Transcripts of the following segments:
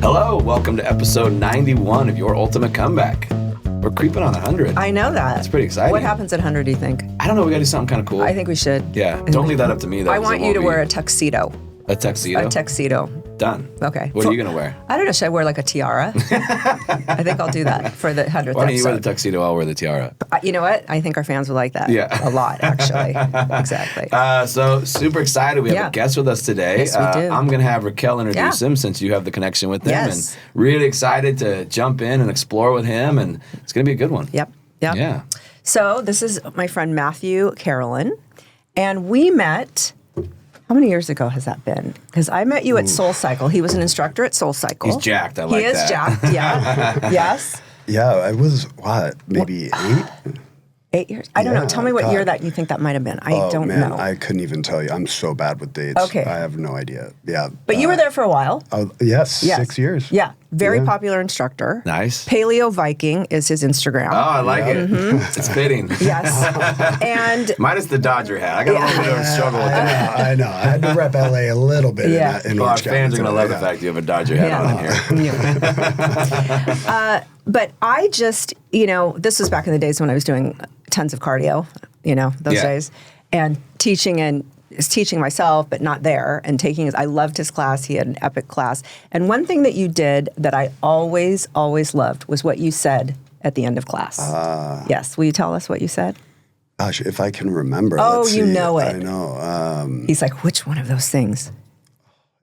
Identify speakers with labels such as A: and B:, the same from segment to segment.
A: Hello, welcome to episode 91 of Your Ultimate Comeback. We're creeping on 100.
B: I know that.
A: That's pretty exciting.
B: What happens at 100, do you think?
A: I don't know, we gotta do something kind of cool.
B: I think we should.
A: Yeah, don't leave that up to me though.
B: I want you to wear a tuxedo.
A: A tuxedo?
B: A tuxedo.
A: Done.
B: Okay.
A: What are you gonna wear?
B: I don't know, should I wear like a tiara? I think I'll do that for the 100th episode.
A: Why don't you wear the tuxedo, I'll wear the tiara.
B: You know what? I think our fans would like that.
A: Yeah.
B: A lot, actually. Exactly.
A: So super excited. We have a guest with us today.
B: Yes, we do.
A: I'm going to have Raquel introduce him since you have the connection with him.
B: Yes.
A: And really excited to jump in and explore with him. And it's going to be a good one.
B: Yep.
A: Yeah.
B: So this is my friend Matthew Carolan. And we met, how many years ago has that been? Because I met you at SoulCycle. He was an instructor at SoulCycle.
A: He's jacked. I like that.
B: He is jacked, yeah. Yes.
C: Yeah, I was, maybe 8?
B: 8 years? I don't know. Tell me what
C: God.
B: year that you think that might have been. I don't know.
C: I couldn't even tell you. I'm so bad with dates.
B: Okay.
C: I have no idea. Yeah.
B: But you were there for a while.
C: Yes, 6 years.
B: Yeah. Very popular instructor.
A: Nice.
B: Paleo Viking is his Instagram.
A: Oh, I like it. It's fitting.
B: Yes. And
A: minus the Dodger hat. I got a little bit of a struggle with that.
C: I know. I had to rep LA a little bit.
B: Yeah.
C: In
A: Well, our
C: Orange County
A: fans are going to love
C: today,
A: the fact you have a Dodger hat on here.
B: Yeah. But I just, this was back in the days when I was doing tons of cardio, those days, and teaching myself, but not there, and I loved his class. He had an epic class. And one thing that you did that I always, always loved was what you said at the end of class. Yes. Will you tell us what you said?
C: Gosh, if I can remember.
B: Oh,
C: let's
B: you
C: see.
B: know it.
C: I know.
B: He's like, which one of those things?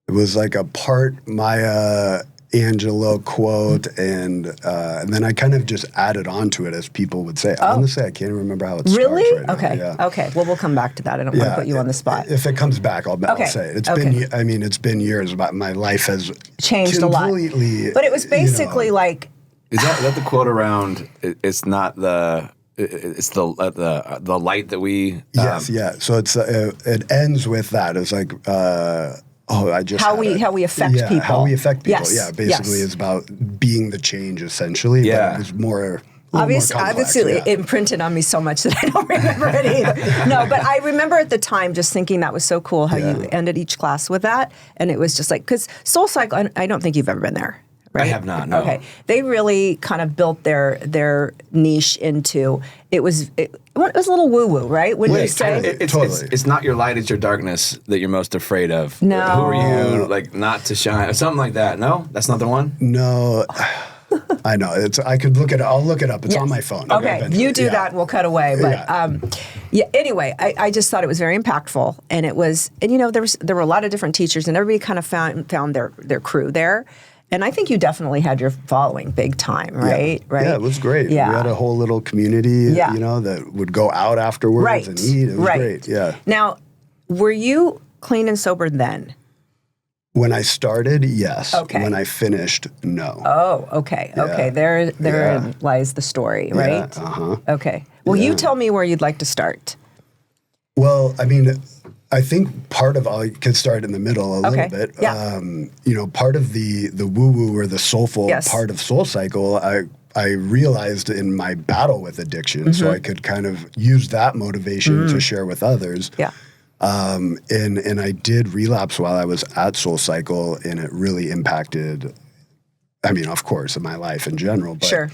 C: It was like a part Maya Angelou quote, and then I kind of just added on to it as people would say. Honestly, I can't even remember how it starts
B: Really?
C: right now.
B: Okay.
C: Yeah.
B: Okay. Well, we'll come back to that. I don't want to put you on the spot.
C: If it comes back, I'll say it. It's been years, but my life has
B: changed a lot. But it was basically like.
A: Is that the quote around? It's not the. It's the light that we.
C: Yes. Yeah. So it ends with that. It's like. How
B: we affect people.
C: How we affect people.
B: Yes.
C: Yeah, basically it's about being the change essentially.
A: Yeah.
C: But it was more
B: Obviously, it imprinted on me so much that I don't remember it either. No, but I remember at the time just thinking that was so cool how you ended each class with that. And it was just like, because SoulCycle, I don't think you've ever been there. Right?
A: I have not, no.
B: Okay. They really kind of built their niche into, it was a little woo-woo, right? Wouldn't you say?
A: It's not your light, it's your darkness that you're most afraid of.
B: No.
A: Who are you, not to shine? Or something like that. No? That's not the one?
C: No. I know. I could look it up. I'll look it up. It's on my phone.
B: Okay. You do that and we'll cut away. But anyway, I just thought it was very impactful. And it was, there were a lot of different teachers and everybody kind of found their crew there. And I think you definitely had your following big time, right?
C: Yeah.
B: Right?
C: Yeah, it was great.
B: Yeah.
C: We had a whole little community, that would go out afterwards and eat. It was great. Yeah.
B: Now, were you clean and sober then?
C: When I started, yes.
B: Okay.
C: When I finished, no.
B: Oh, okay. Yeah. Okay. Therein lies the story, right?
C: Yeah. Uh-huh.
B: Okay. Well, you tell me where you'd like to start.
C: Well, I think part of I could start in the middle a little bit.
B: Yeah.
C: Part of the woo-woo or the soulful part of SoulCycle, I realized in my battle with addiction, so I could kind of use that motivation to share with others.
B: Yeah.
C: And I did relapse while I was at SoulCycle, and it really impacted, of course, in my life in general. But,
B: sure.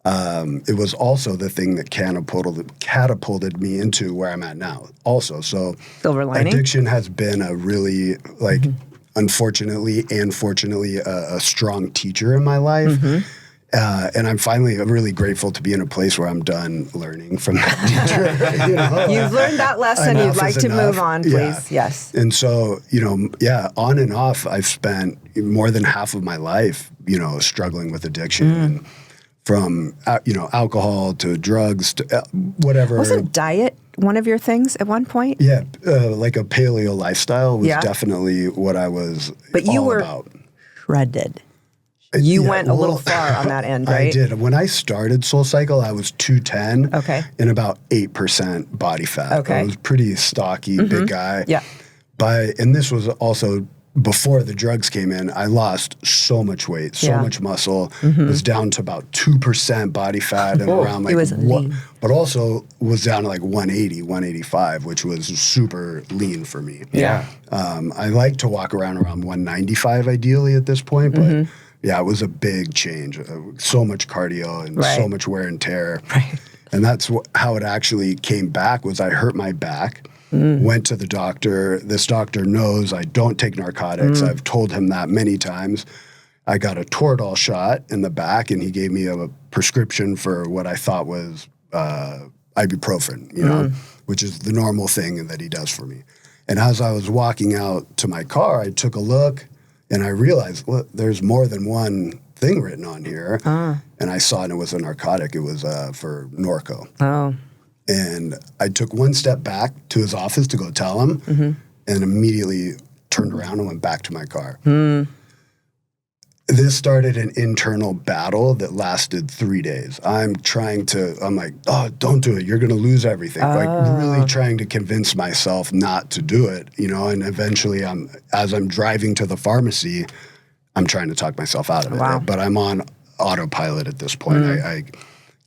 C: It was also the thing that catapulted me into where I'm at now also. So
B: silver lining.
C: Addiction has been a really, unfortunately and fortunately, a strong teacher in my life. And I'm finally really grateful to be in a place where I'm done learning from that teacher.
B: You've learned that lesson. You'd like to move on, please. Yeah. Yes.
C: And so, on and off, I've spent more than half of my life, struggling with addiction. And from, alcohol to drugs to whatever.
B: Wasn't diet one of your things at one point?
C: Yeah. Like a paleo lifestyle was definitely what I was
B: But you were
C: about.
B: Shredded. You went a little far on that end, right?
C: I did. When I started SoulCycle, I was 210 and about 8% body fat.
B: Okay.
C: I was pretty stocky, big guy.
B: Yeah.
C: And this was also before the drugs came in. I lost so much weight, so much muscle. Was down to about 2% body fat and around but also was down to 180, 185, which was super lean for me.
A: Yeah.
C: I like to walk around 195 ideally at this point, but Yeah, it was a big change. So much cardio and so much wear and tear.
B: Right.
C: And that's how it actually came back was I hurt my back, went to the doctor. This doctor knows I don't take narcotics. I've told him that many times. I got a Toradol shot in the back, and he gave me a prescription for what I thought was ibuprofen, you know, which is the normal thing that he does for me. And as I was walking out to my car, I took a look, and I realized, well, there's more than one thing written on here. And I saw it was a narcotic. It was for Norco.
B: Oh.
C: And I took one step back to his office to go tell him, and immediately turned around and went back to my car. This started an internal battle that lasted 3 days. I'm like, oh, don't do it. You're going to lose everything. Like really trying to convince myself not to do it, you know, and eventually as I'm driving to the pharmacy, I'm trying to talk myself out of it.
B: Wow.
C: But I'm on autopilot at this point. I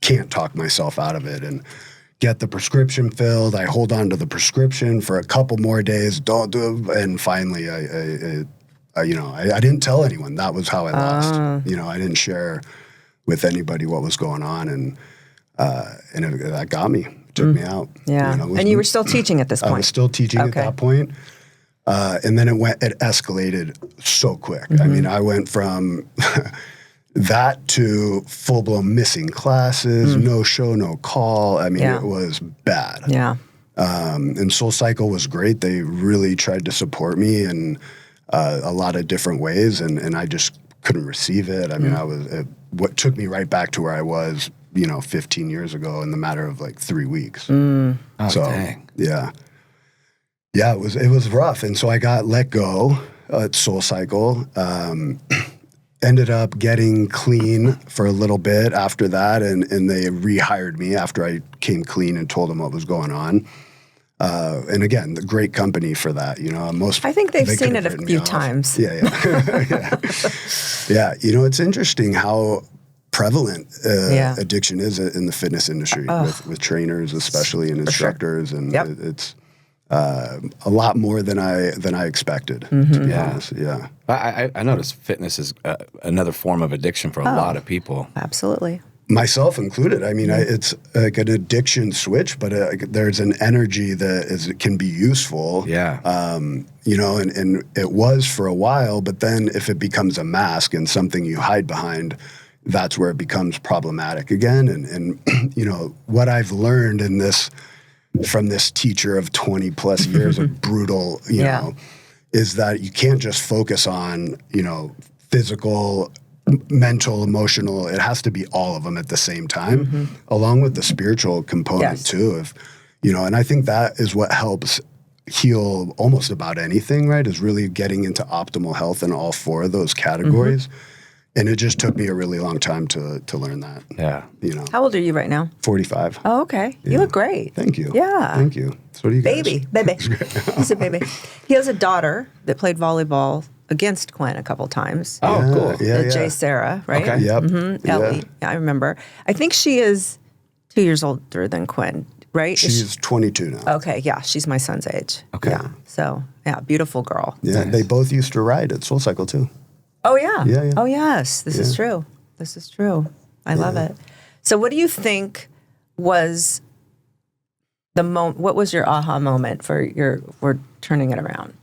C: can't talk myself out of it and get the prescription filled. I hold on to the prescription for a couple more days. Don't do it. And finally, I didn't tell anyone. That was how I lost. You know, I didn't share with anybody what was going on, and that got me. It took me out.
B: Yeah.
C: You know,
B: and you were still teaching at this point.
C: I was still teaching at that point. And then it escalated so quick. I mean, I went from that to full-blown missing classes, no show, no call. I mean, it was bad.
B: Yeah.
C: And SoulCycle was great. They really tried to support me in a lot of different ways, and I just couldn't receive it. I mean, what took me right back to where I was, 15 years ago in the matter of like 3 weeks.
A: Oh, dang.
C: Yeah. Yeah, it was rough. And so I got let go at SoulCycle. Ended up getting clean for a little bit after that, and they rehired me after I came clean and told them what was going on. And again, the great company for that. I
B: think they've seen it a few times.
C: Yeah. Yeah. It's interesting how prevalent addiction is in the fitness industry with trainers, especially, and instructors, and it's a lot more than I expected, to be honest. Yeah.
A: I noticed fitness is another form of addiction for a lot of people.
B: Absolutely.
C: Myself included. I mean, it's like an addiction switch, but there's an energy that can be useful. Yeah. And it was for a while, but then if it becomes a mask and something you hide behind, that's where it becomes problematic again. And what I've learned from this teacher of 20 plus years of brutal, is that you can't just focus on, physical, mental, emotional. It has to be all of them at the same time, along with the spiritual component too. And I think that is what helps heal almost about anything, right? Is really getting into optimal health in all four of those categories. And it just took me a really long time to learn that. Yeah.
B: How old are you right now?
C: 45.
B: Oh, okay. You look great.
C: Thank you.
B: Yeah.
C: Thank you. So do you guys.
B: Baby. He's a baby. He has a daughter that played volleyball against Quinn a couple times.
A: Oh, cool.
C: Yeah.
B: Jay Sarah, right?
C: Okay. Yep.
B: Ellie. Yeah, I remember. I think she is 2 years older than Quinn, right?
C: She's 22 now.
B: Okay, yeah. She's my son's age.
A: Okay.
B: Yeah. So, beautiful girl.
C: Yeah, nice. They both used to ride at SoulCycle too.
B: Oh, yeah.
C: Yeah.
B: Oh, yes. This is true. I love it. So what do you think was what was your aha moment for turning it around?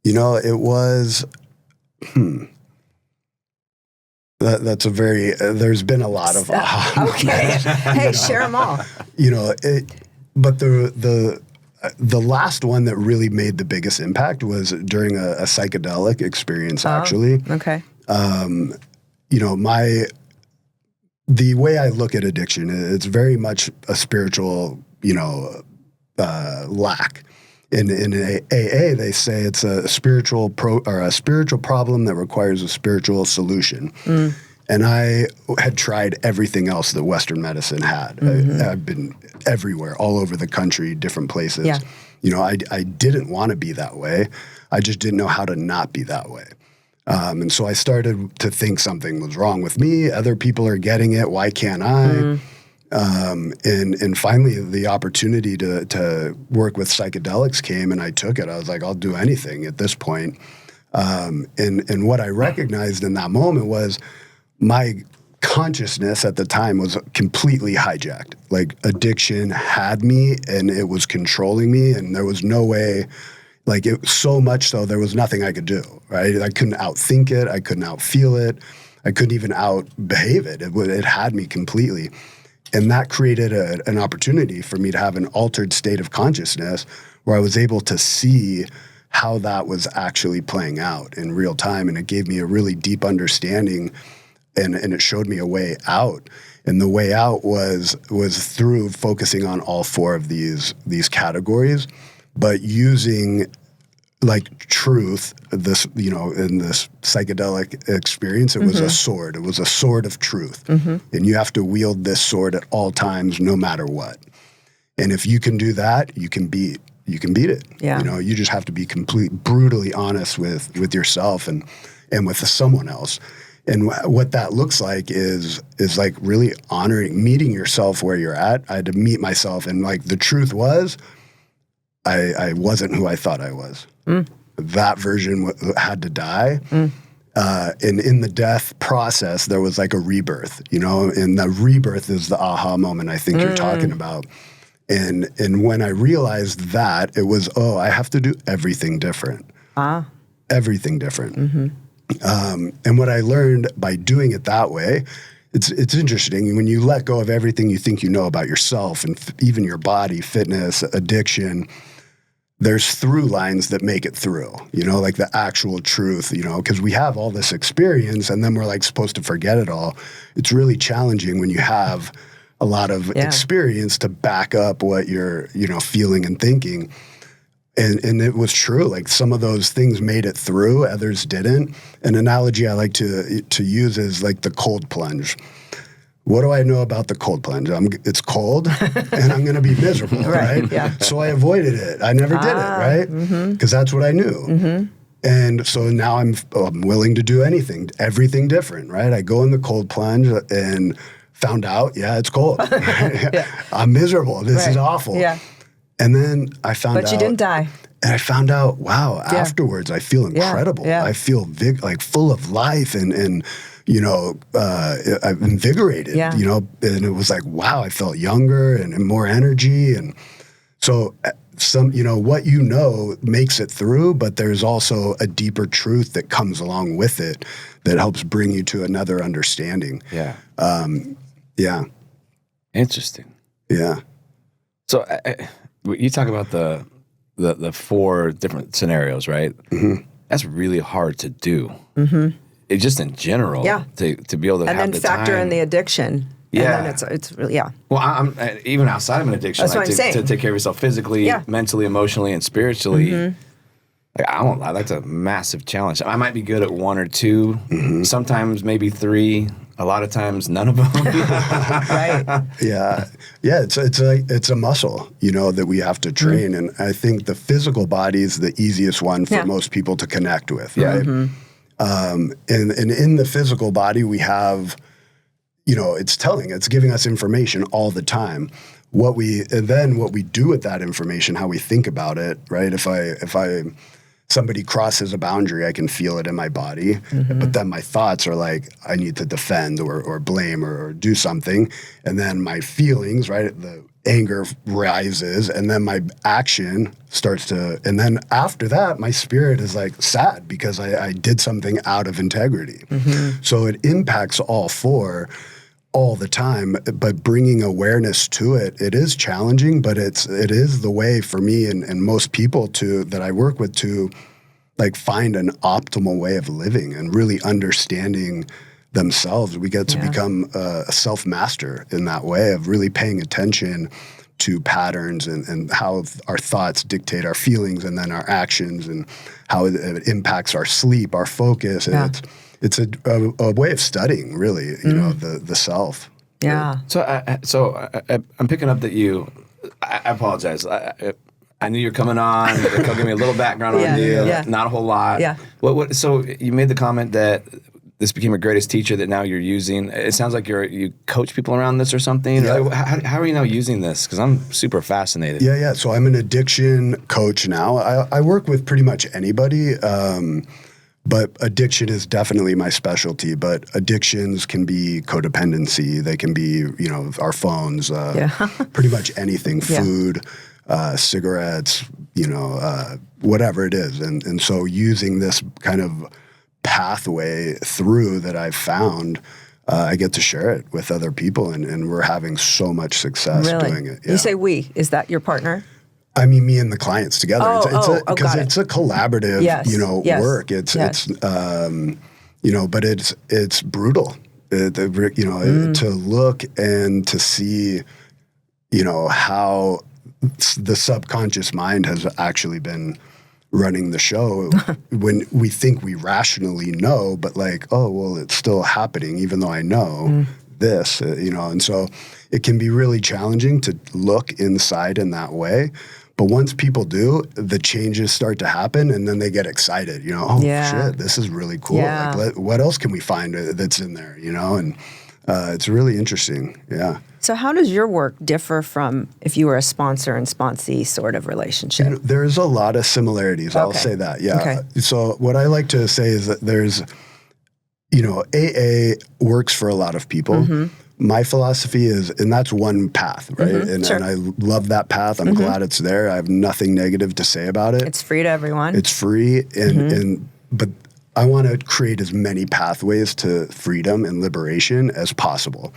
C: It was, that's a very, there's been a lot of aha
B: moments. Okay. Hey, share them all.
C: But the last one that really made the biggest impact was during a psychedelic experience, actually.
B: Okay.
C: The way I look at addiction, it's very much a spiritual, lack. In AA, they say it's a spiritual problem that requires a spiritual solution. And I had tried everything else that Western medicine had. I've been everywhere, all over the country, different places. Yeah. I didn't want to be that way. I just didn't know how to not be that way. And so I started to think something was wrong with me. Other people are getting it. Why can't I? And finally, the opportunity to work with psychedelics came, and I took it. I was like, I'll do anything at this point. And what I recognized in that moment was my consciousness at the time was completely hijacked. Like addiction had me and it was controlling me, and there was no way, like it so much so there was nothing I could do, right? I couldn't outthink it. I couldn't outfeel it. I couldn't even outbehave it. It had me completely. And that created an opportunity for me to have an altered state of consciousness where I was able to see how that was actually playing out in real time. And it gave me a really deep understanding, and it showed me a way out. And the way out was through focusing on all four of these categories, but using like truth, this, you know, in this psychedelic experience, it was a sword. It was a sword of truth. And you have to wield this sword at all times, no matter what. And if you can do that, you can beat it.
B: Yeah.
C: You know, you just have to be brutally honest with yourself and with someone else. And what that looks like is like really meeting yourself where you're at. I had to meet myself, and like the truth was, I wasn't who I thought I was. That version had to die. And in the death process, there was like a rebirth, you know, and the rebirth is the aha moment I think you're talking about. And when I realized that, it was, I have to do everything different. Everything different. And what I learned by doing it that way, it's interesting. When you let go of everything you think you know about yourself and even your body, fitness, addiction, there's through lines that make it through, you know, like the actual truth, you know, because we have all this experience and then we're like supposed to forget it all. It's really challenging when you have a lot of experience to back up what you're, you know, feeling and thinking. And it was true. Like some of those things made it through, others didn't. An analogy I like to use is like the cold plunge. What do I know about the cold plunge? It's cold and I'm going to be miserable, right?
B: Yeah.
C: So I avoided it. I never did it, right? Because that's what I knew. And so now I'm willing to do everything different, right? I go in the cold plunge and found out, it's cold. I'm miserable. This is awful.
B: Yeah.
C: And then I found out.
B: But you didn't die.
C: And I found out, wow, afterwards I feel incredible.
B: Yeah.
C: I feel like full of life and you know, I'm invigorated, you know, and it was like, wow, I felt younger and more energy. And so you know, what you know makes it through, but there's also a deeper truth that comes along with it that helps bring you to another understanding.
A: Yeah.
C: Yeah.
A: Interesting.
C: Yeah.
A: So you talk about the four different scenarios, right? That's really hard to do. It just in general, to be able to
B: and
A: have
B: then factor in the addiction.
A: Yeah,
B: and then it's really
A: Well, I'm even outside of an addiction,
B: That's what I'm saying.
A: to take care of yourself physically, mentally, emotionally, and spiritually. Like, I won't lie, that's a massive challenge. I might be good at one or two, sometimes maybe three. A lot of times, none of them.
B: right.
C: Yeah. It's a muscle, you know, that we have to train, and I think the physical body is the easiest one for most people to connect with, right? And in the physical body, we have, you know, it's giving us information all the time. What we do with that information, how we think about it, right? If somebody crosses a boundary, I can feel it in my body, but then my thoughts are like, I need to defend or blame or do something. And then my feelings, right? The anger rises, and then my action starts to, and then after that, my spirit is like sad because I did something out of integrity. So it impacts all four all the time, but bringing awareness to it is challenging, but it is the way for me and most people that I work with to like find an optimal way of living and really understanding themselves. We get to become a self-master in that way of really paying attention to patterns and how our thoughts dictate our feelings and then our actions and how it impacts our sleep, our focus. And it's a way of studying, really, you know, the self.
B: Yeah.
A: So I'm picking up that I apologize. I knew you're coming on. Give me a little background on you. Not a whole lot.
B: Yeah.
A: So you made the comment that this became a greatest teacher that now you're using. It sounds like you coach people around this or something.
C: Yeah.
A: Like, how are you now using this? Because I'm super fascinated.
C: Yeah. So I'm an addiction coach now. I work with pretty much anybody. But addiction is definitely my specialty. But addictions can be codependency. They can be, you know, our phones, pretty much anything, food, cigarettes, you know, whatever it is. And so using this kind of pathway through that I've found, I get to share it with other people, and we're having so much success doing it. Yeah.
B: You say we. Is that your partner?
C: I mean, me and the clients together.
B: Because
C: it's a collaborative, you know, work. It's you know, but it's brutal. You know, to look and to see, you know, how the subconscious mind has actually been running the show when we think we rationally know, but like, oh, well, it's still happening, even though I know this, you know, and so it can be really challenging to look inside in that way. But once people do, the changes start to happen, and then they get excited, you know, shit, this is really cool. Like, what else can we find that's in there, you know? And it's really interesting. Yeah.
B: So how does your work differ from if you were a sponsor and sponsee sort of relationship?
C: You know, there's a lot of similarities. I'll say that. Yeah. Okay. So what I like to say is that there's, you know, AA works for a lot of people. My philosophy is, and that's one path, right? And I love that path. I'm glad it's there. I have nothing negative to say about it.
B: It's free to everyone.
C: It's free, but I want to create as many pathways to freedom and liberation as possible.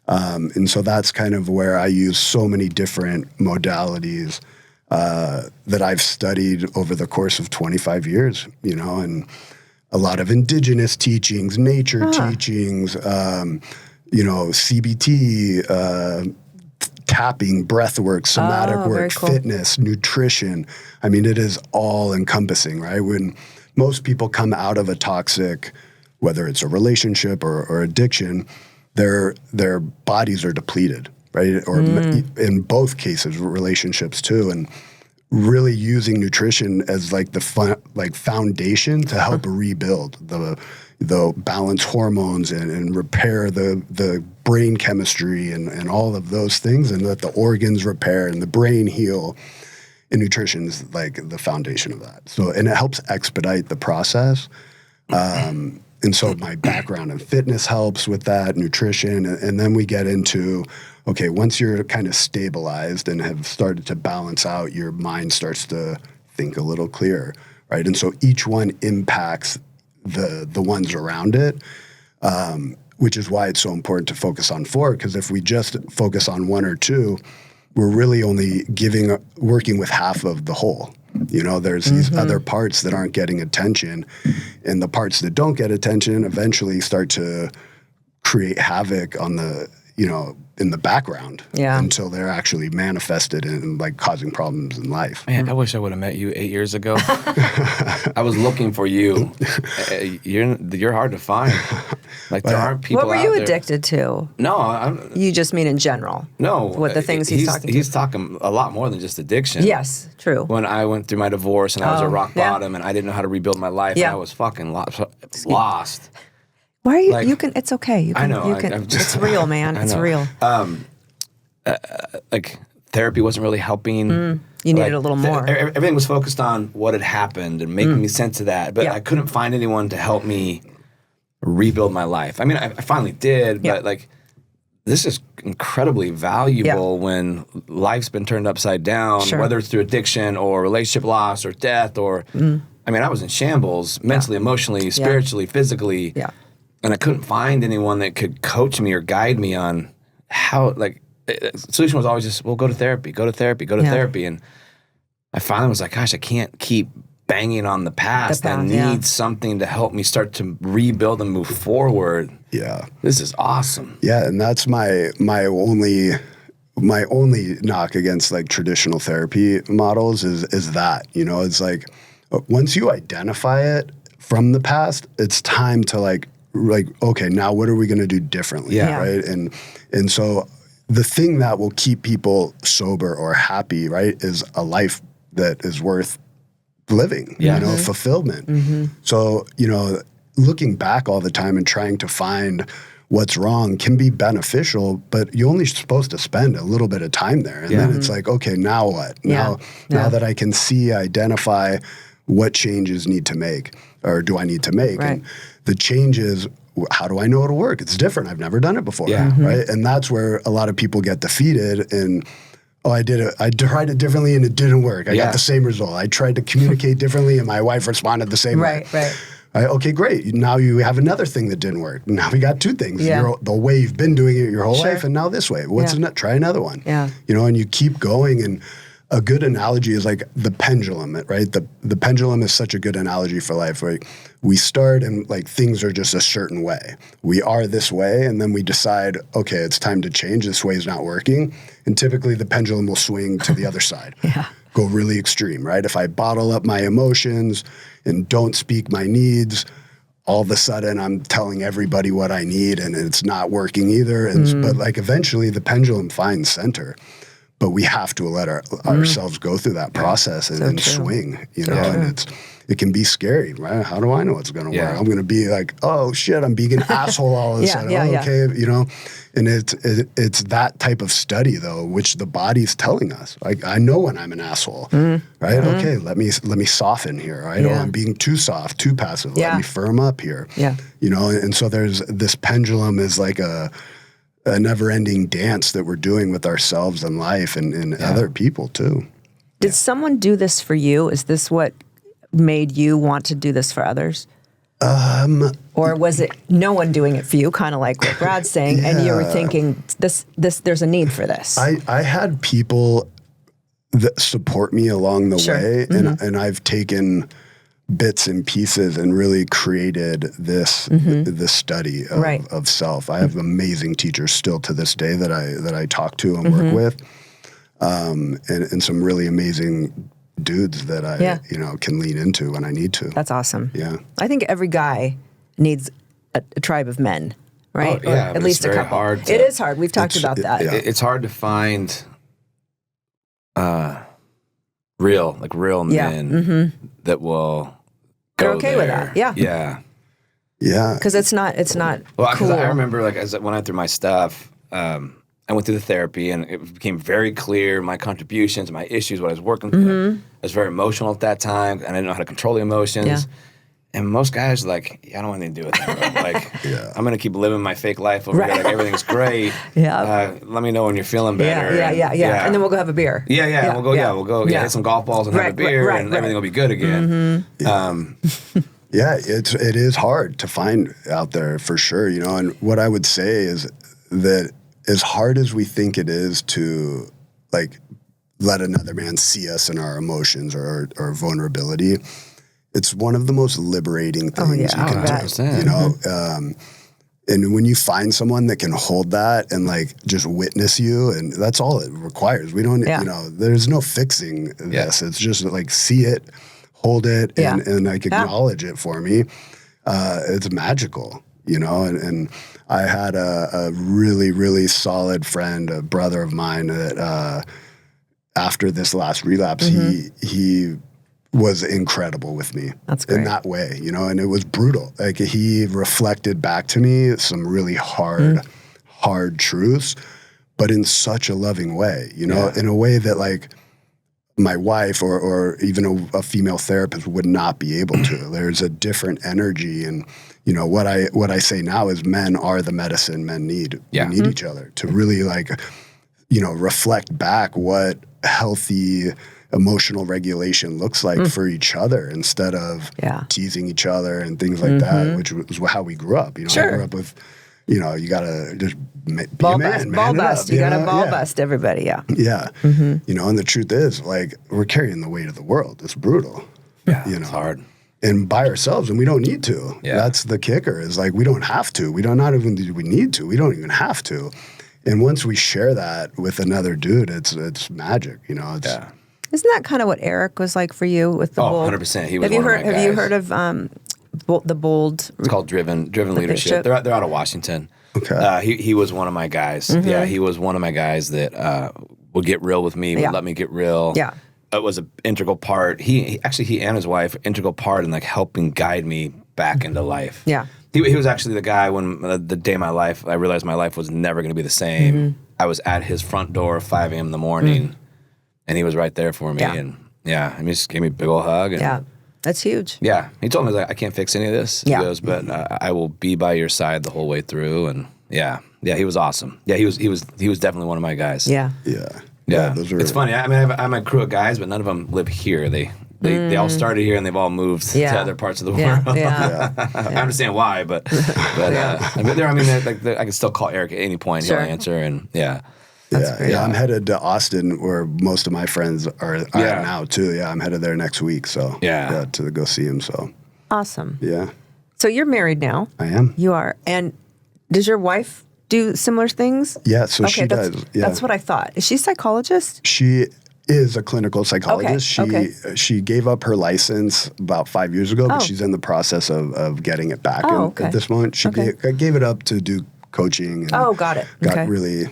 C: And so that's kind of where I use so many different modalities that I've studied over the course of 25 years, you know, and a lot of indigenous teachings, nature teachings, you know, CBT, tapping, breath work, somatic work, fitness, nutrition. I mean, it is all encompassing, right? When most people come out of a toxic, whether it's a relationship or addiction, their bodies are depleted, right? Or in both cases, relationships too. And really using nutrition as like the foundation to help rebuild the balance hormones and repair the brain chemistry and all of those things, and let the organs repair and the brain heal. And nutrition is like the foundation of that. So, and it helps expedite the process. And so my background in fitness helps with that, nutrition. And then we get into, okay, once you're kind of stabilized and have started to balance out, your mind starts to think a little clearer, right? And so each one impacts the ones around it, which is why it's so important to focus on 4, because if we just focus on 1 or 2, we're really only working with half of the whole. You know, there's these other parts that aren't getting attention, and the parts that don't get attention eventually start to create havoc on the, you know, in the background until they're actually manifested and like causing problems in life.
A: Man, I wish I would have met you 8 years ago. I was looking for you. You're hard to find. Like there aren't people.
B: What were you addicted to?
A: No,
B: you just mean in general.
A: No,
B: what the things he's talking.
A: He's talking a lot more than just addiction.
B: Yes, true.
A: When I went through my divorce and I was at rock bottom and I didn't know how to rebuild my life, and I was fucking lost.
B: Why are you? Like, you can. It's okay.
A: I know.
B: It's real, man. It's real.
A: Like therapy wasn't really helping.
B: You needed a little more.
A: Everything was focused on what had happened and making me sense of that, but I couldn't find anyone to help me rebuild my life. I mean, I finally did, but like this is incredibly valuable when life's been turned upside down, whether it's through addiction or relationship loss or death or. I mean, I was in shambles mentally, emotionally, spiritually, physically. Yeah. And I couldn't find anyone that could coach me or guide me on how, like, the solution was always just, well, go to therapy. And I finally was like, gosh, I can't keep banging on the past. I need something to help me start to rebuild and move forward.
C: Yeah.
A: This is awesome.
C: Yeah, and that's my only knock against, like, traditional therapy models is that, you know, it's like, once you identify it from the past, it's time to, like, okay, now what are we going to do differently, right? And so the thing that will keep people sober or happy, right, is a life that is worth living, you know, fulfillment. So, you know, looking back all the time and trying to find what's wrong can be beneficial, but you're only supposed to spend a little bit of time there. And then it's like, okay, now what? Now that I can see, identify what changes need to make, or do I need to make?
B: Right.
C: And the changes, how do I know it'll work? It's different. I've never done it before, right? And that's where a lot of people get defeated. And I did it. I tried it differently and it didn't work. I got the same result. I tried to communicate differently and my wife responded the same way.
B: Right.
C: Okay, great. Now you have another thing that didn't work. Now we got two things.
B: Yeah.
C: The way you've been doing it your whole life, and now this way. Try another one.
B: Yeah.
C: And you keep going. And a good analogy is like the pendulum, right? The pendulum is such a good analogy for life. Right? We start and like things are just a certain way. We are this way, and then we decide, okay, it's time to change. This way is not working. And typically the pendulum will swing to the other side. Go really extreme, right? If I bottle up my emotions and don't speak my needs, all of a sudden I'm telling everybody what I need and it's not working either. And but like eventually the pendulum finds center. But we have to let ourselves go through that process and swing, and it can be scary, right? How do I know it's going to work? I'm going to be like, oh shit, I'm being an asshole all of a sudden. Okay, and it's that type of study though, which the body's telling us. Like I know when I'm an asshole, right? Okay, let me soften here, right? Oh, I'm being too soft, too passive. Let me firm up here. And so there's this pendulum is like a never-ending dance that we're doing with ourselves and life and other people too.
B: Did someone do this for you? Is this what made you want to do this for others? Or was it no one doing it for you, kind of like what Brad's saying, and you were thinking, this, there's a need for this?
C: I had people that support me along the way, and I've taken bits and pieces and really created this study of self. I have amazing teachers still to this day that I talk to and work with, and some really amazing dudes that I can lean into when I need to.
B: That's awesome.
C: Yeah,
B: I think every guy needs a tribe of men, right?
A: Oh, yeah,
B: or at least a couple. It is hard. We've talked about that.
A: It's hard to find real men that will.
B: They're okay with that.
C: Yeah.
B: Because it's not
A: well,
B: cool.
A: I remember like as I went through my stuff, I went through the therapy and it became very clear my contributions, my issues, what I was working through. I was very emotional at that time and I didn't know how to control the emotions. And most guys are like, I don't want anything to do with that. Bro. Like, I'm going to keep living my fake life over here. Like, everything's great. Let me know when you're feeling better.
B: Yeah. And then we'll go have a beer.
A: We'll go hit some golf balls and have a beer and everything will be good again.
C: It is hard to find out there for sure, and what I would say is that as hard as we think it is to like let another man see us in our emotions or vulnerability, it's one of the most liberating things you can do, and when you find someone that can hold that and like just witness you, and that's all it requires. We don't, there's no fixing this. It's just like see it, hold it, and like acknowledge it for me. It's magical, and I had a really, really solid friend, a brother of mine that after this last relapse, he was incredible with me.
B: That's great.
C: In that way, and it was brutal. Like he reflected back to me some really hard truths, but in such a loving way, in a way that like my wife or even a female therapist would not be able to. There's a different energy, and what I say now is men are the medicine men need. We need each other to really like, reflect back what healthy emotional regulation looks like for each other instead of teasing each other and things like that, which was how we grew up. I grew up with, you gotta just be a man.
B: Ball bust. You gotta ball bust everybody. Yeah.
C: And the truth is, like, we're carrying the weight of the world. It's brutal.
A: It's hard.
C: And by ourselves, and we don't need to. That's the kicker. Is like we don't have to. We don't, not even do we need to. We don't even have to. And once we share that with another dude, it's magic.
B: Isn't that kind of what Eric was like for you with the Bold?
A: 100%. He was one of my guys.
B: Have you heard of the Bold?
A: It's called Driven Leadership. They're out of Washington.
C: Okay.
A: He was one of my guys. Yeah, he was one of my guys that would get real with me, would let me get real.
B: Yeah.
A: It was an integral part. He and his wife, integral part in like helping guide me back into life.
B: Yeah.
A: He was actually the guy when the day of my life, I realized my life was never going to be the same. I was at his front door at 5 a.m. in the morning. And he was right there for me, and he just gave me a big old hug. And
B: That's huge.
A: Yeah. He told me, like, I can't fix any of this.
B: Yeah.
A: He goes, but I will be by your side the whole way through. And yeah, he was awesome. Yeah, he was definitely one of my guys.
B: Yeah.
C: Yeah. Those are,
A: it's funny. I mean, I'm a crew of guys, but none of them live here. They all started here and they've all moved to other parts of the world.
B: Yeah.
A: I understand why, but I mean, I can still call Eric at any point.
B: Sure.
A: He'll answer, and
C: I'm headed to Austin, where most of my friends are now too. Yeah, I'm headed there next week. So to go see him. So
B: awesome.
C: Yeah.
B: So you're married now.
C: I am.
B: You are, and does your wife do similar things?
C: Yeah. So she does. Yeah.
B: That's what I thought. Is she a psychologist?
C: She is a clinical psychologist. She gave up her license about 5 years ago, but she's in the process of getting it back at this moment. She gave it up to do coaching. And
B: got it.
C: Got really,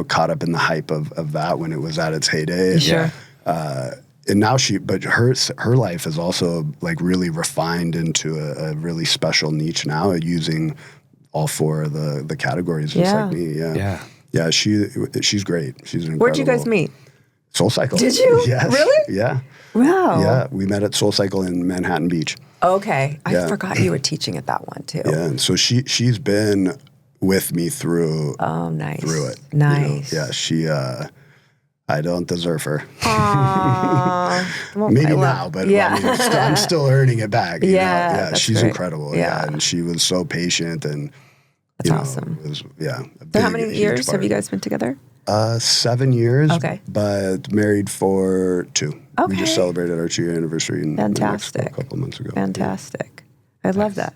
C: caught up in the hype of that when it was at its heyday.
B: Sure.
C: And now but her life is also like really refined into a really special niche now, using all 4 of the categories, just like me. Yeah. She's great. She's an incredible.
B: Where'd you guys meet?
C: SoulCycle.
B: Did you?
C: Yes.
B: Really?
C: Yeah.
B: Wow.
C: Yeah, we met at SoulCycle in Manhattan Beach.
B: Okay. I forgot you were teaching at that one too.
C: Yeah, and so she's been with me through
B: nice.
C: Through it.
B: Nice.
C: Yeah, she I don't deserve her.
B: Well,
C: maybe now, but I mean, I'm still earning it back. Yeah, she's
B: great.
C: Incredible. Yeah, and she was so patient and
B: that's awesome.
C: It was,
B: so how many years have you guys been together?
C: 7 years.
B: Okay.
C: But married for 2.
B: Okay.
C: We just celebrated our 2-year anniversary in
B: Fantastic.
C: a couple of months ago.
B: Fantastic. I love that.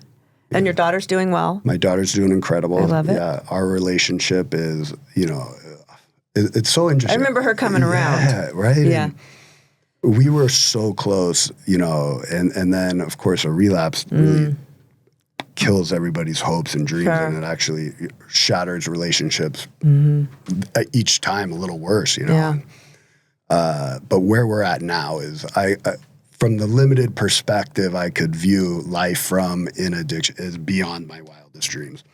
B: And your daughter's doing well?
C: My daughter's doing incredible.
B: I love it.
C: Yeah, our relationship is, it's so interesting.
B: I remember her coming around.
C: Yeah, right?
B: Yeah.
C: And we were so close, and then, of course, a relapse really kills everybody's hopes and dreams, and it actually shatters relationships each time a little worse,
B: Yeah.
C: But where we're at now is from the limited perspective I could view life from in addiction is beyond my wildest dreams.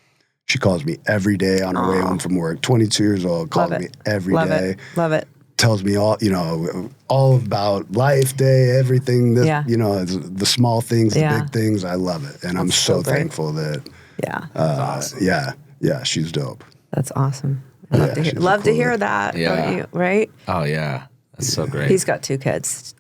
C: She calls me every day on her way home from work. 22 years old, calls me every day.
B: Love it.
C: Tells me all about life day, everything. The small things, the big things. I love it, and I'm so thankful that.
B: Yeah.
A: Awesome.
C: Yeah, she's dope.
B: That's awesome. Love to hear that.
A: Yeah.
B: Right?
A: Oh yeah, that's so great.
B: He's got 2 kids.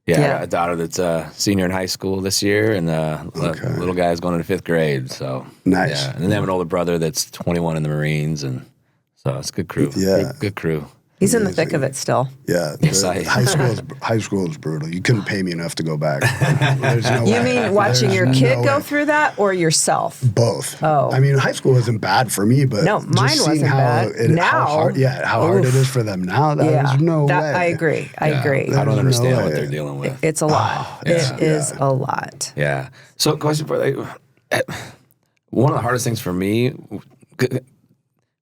A: Yeah, I got a daughter that's a senior in high school this year, and the little guy's going into 5th grade. So
C: nice.
A: Yeah. And then they have an older brother that's 21 in the Marines, and so it's a good crew.
C: Yeah,
A: good crew.
B: He's in the thick of it still.
C: Yeah, high school is brutal. You couldn't pay me enough to go back. There's no
B: You
C: way.
B: mean watching your kid go through that, or yourself?
C: Both.
B: Oh.
C: I mean, high school wasn't bad for me, but
B: no, mine
C: just seeing
B: wasn't bad.
C: how hard it is for them now. There's no way.
B: I agree. I agree.
A: I don't understand what they're dealing with.
B: It's a lot. It is a lot.
A: Yeah. So, question for one of the hardest things for me.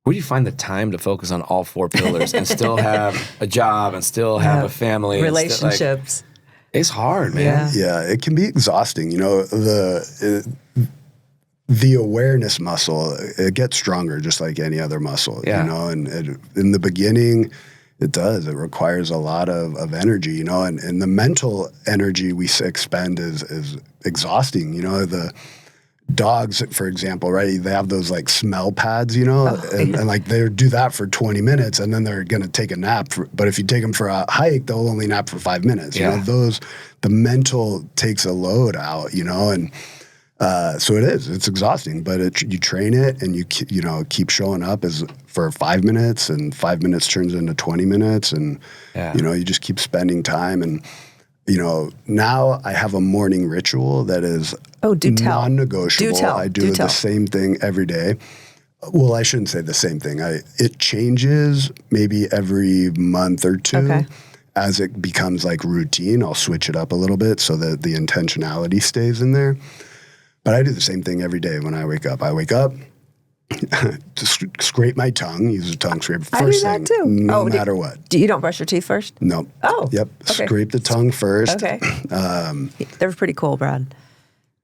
A: Where do you find the time to focus on all 4 pillars and still have a job and still have a family?
B: Relationships.
A: It's hard, man.
C: Yeah, it can be exhausting. The awareness muscle, it gets stronger just like any other muscle, and in the beginning, it does. It requires a lot of energy, and the mental energy we expend is exhausting. The dogs, for example, right? They have those like smell pads, and like they do that for 20 minutes and then they're going to take a nap. But if you take them for a hike, they'll only nap for 5 minutes. The mental takes a load out, and so it's exhausting, but you train it and you keep showing up as for 5 minutes, and 5 minutes turns into 20 minutes, and you just keep spending time. And now I have a morning ritual that is non-negotiable. I do the same thing every day. Well, I shouldn't say the same thing. It changes maybe every month or 2.
B: Okay.
C: As it becomes like routine, I'll switch it up a little bit so that the intentionality stays in there. But I do the same thing every day when I wake up. I wake up, just scrape my tongue, use a tongue scraper. First
B: I do that
C: thing,
B: too.
C: no matter what.
B: You don't brush your teeth first?
C: No.
B: Oh.
C: Yep.
B: Okay.
C: Scrape the tongue first.
B: Okay. They're pretty cool, Brad.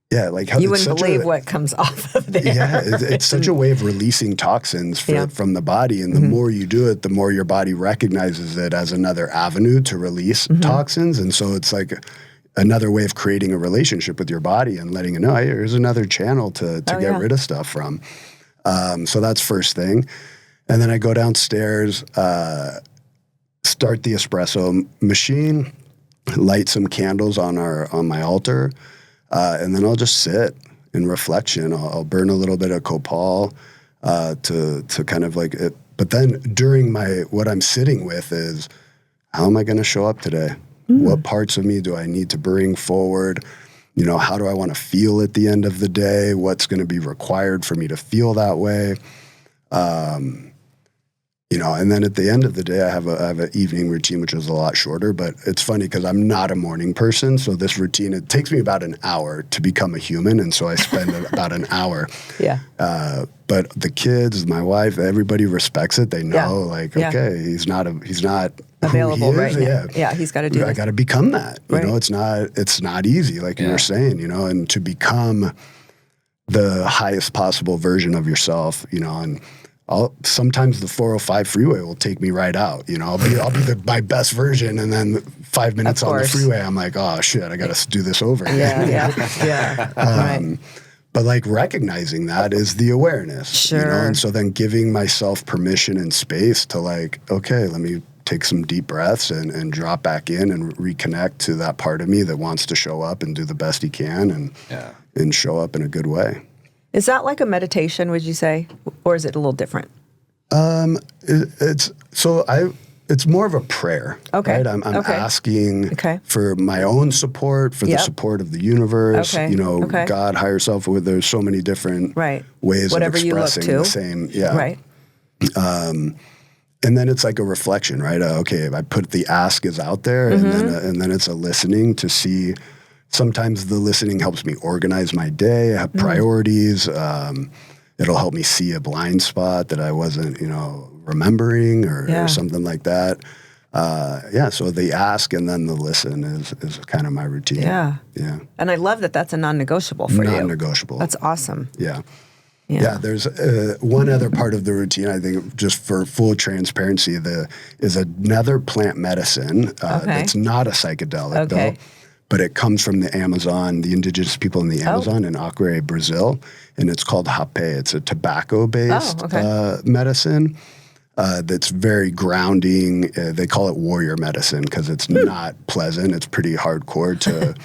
C: Yeah, like how
B: you wouldn't believe what comes off of there.
C: Yeah, it's such a way of releasing toxins from the body, and the more you do it, the more your body recognizes it as another avenue to release toxins, and so it's like another way of creating a relationship with your body and letting it know, hey, here's another channel to get rid of stuff from. So that's first thing. And then I go downstairs, start the espresso machine, light some candles on my altar, and then I'll just sit in reflection. I'll burn a little bit of copal to kind of like it. But then during what I'm sitting with is, how am I going to show up today? What parts of me do I need to bring forward? You know, how do I want to feel at the end of the day? What's going to be required for me to feel that way? You know, and then at the end of the day, I have an evening routine, which is a lot shorter, but it's funny because I'm not a morning person. So this routine, it takes me about an hour to become a human. And so I spend about an hour. Yeah. But the kids, my wife, everybody respects it. They know okay, he's not
B: available right now. Yeah. He's got to do that.
C: I got to become that. You know, it's not easy, like you were saying, you know, and to become the highest possible version of yourself, you know, and sometimes the 405 freeway will take me right out. You know, I'll be my best version, and then 5 minutes on the freeway, I'm like, oh shit, I got to do this over. Yeah. But like recognizing that is the awareness. Sure. You know, and so then giving myself permission and space to like, okay, let me take some deep breaths and drop back in and reconnect to that part of me that wants to show up and do the best he can and show up in a good way.
B: Is that like a meditation, would you say? Or is it a little different?
C: It's more of a prayer. Okay. Right? I'm asking for my own support, for the support of the universe, you know, God, higher self. There's so many different ways of expressing the same. Yeah. Right. And then it's like a reflection, right? Okay, I put the ask is out there, and then it's a listening to see. Sometimes the listening helps me organize my day, have priorities. It'll help me see a blind spot that I wasn't, you know, remembering or something like that. So the ask and then the listen is kind of my routine. Yeah.
B: And I love that that's a non-negotiable for you.
C: Non-negotiable.
B: That's awesome.
C: Yeah. There's one other part of the routine, I think, just for full transparency, is another plant medicine that's not a psychedelic, though. But it comes from the Amazon, the indigenous people in the Amazon in Acre, Brazil, and it's called hape. It's a tobacco-based medicine that's very grounding. They call it warrior medicine because it's not pleasant. It's pretty hardcore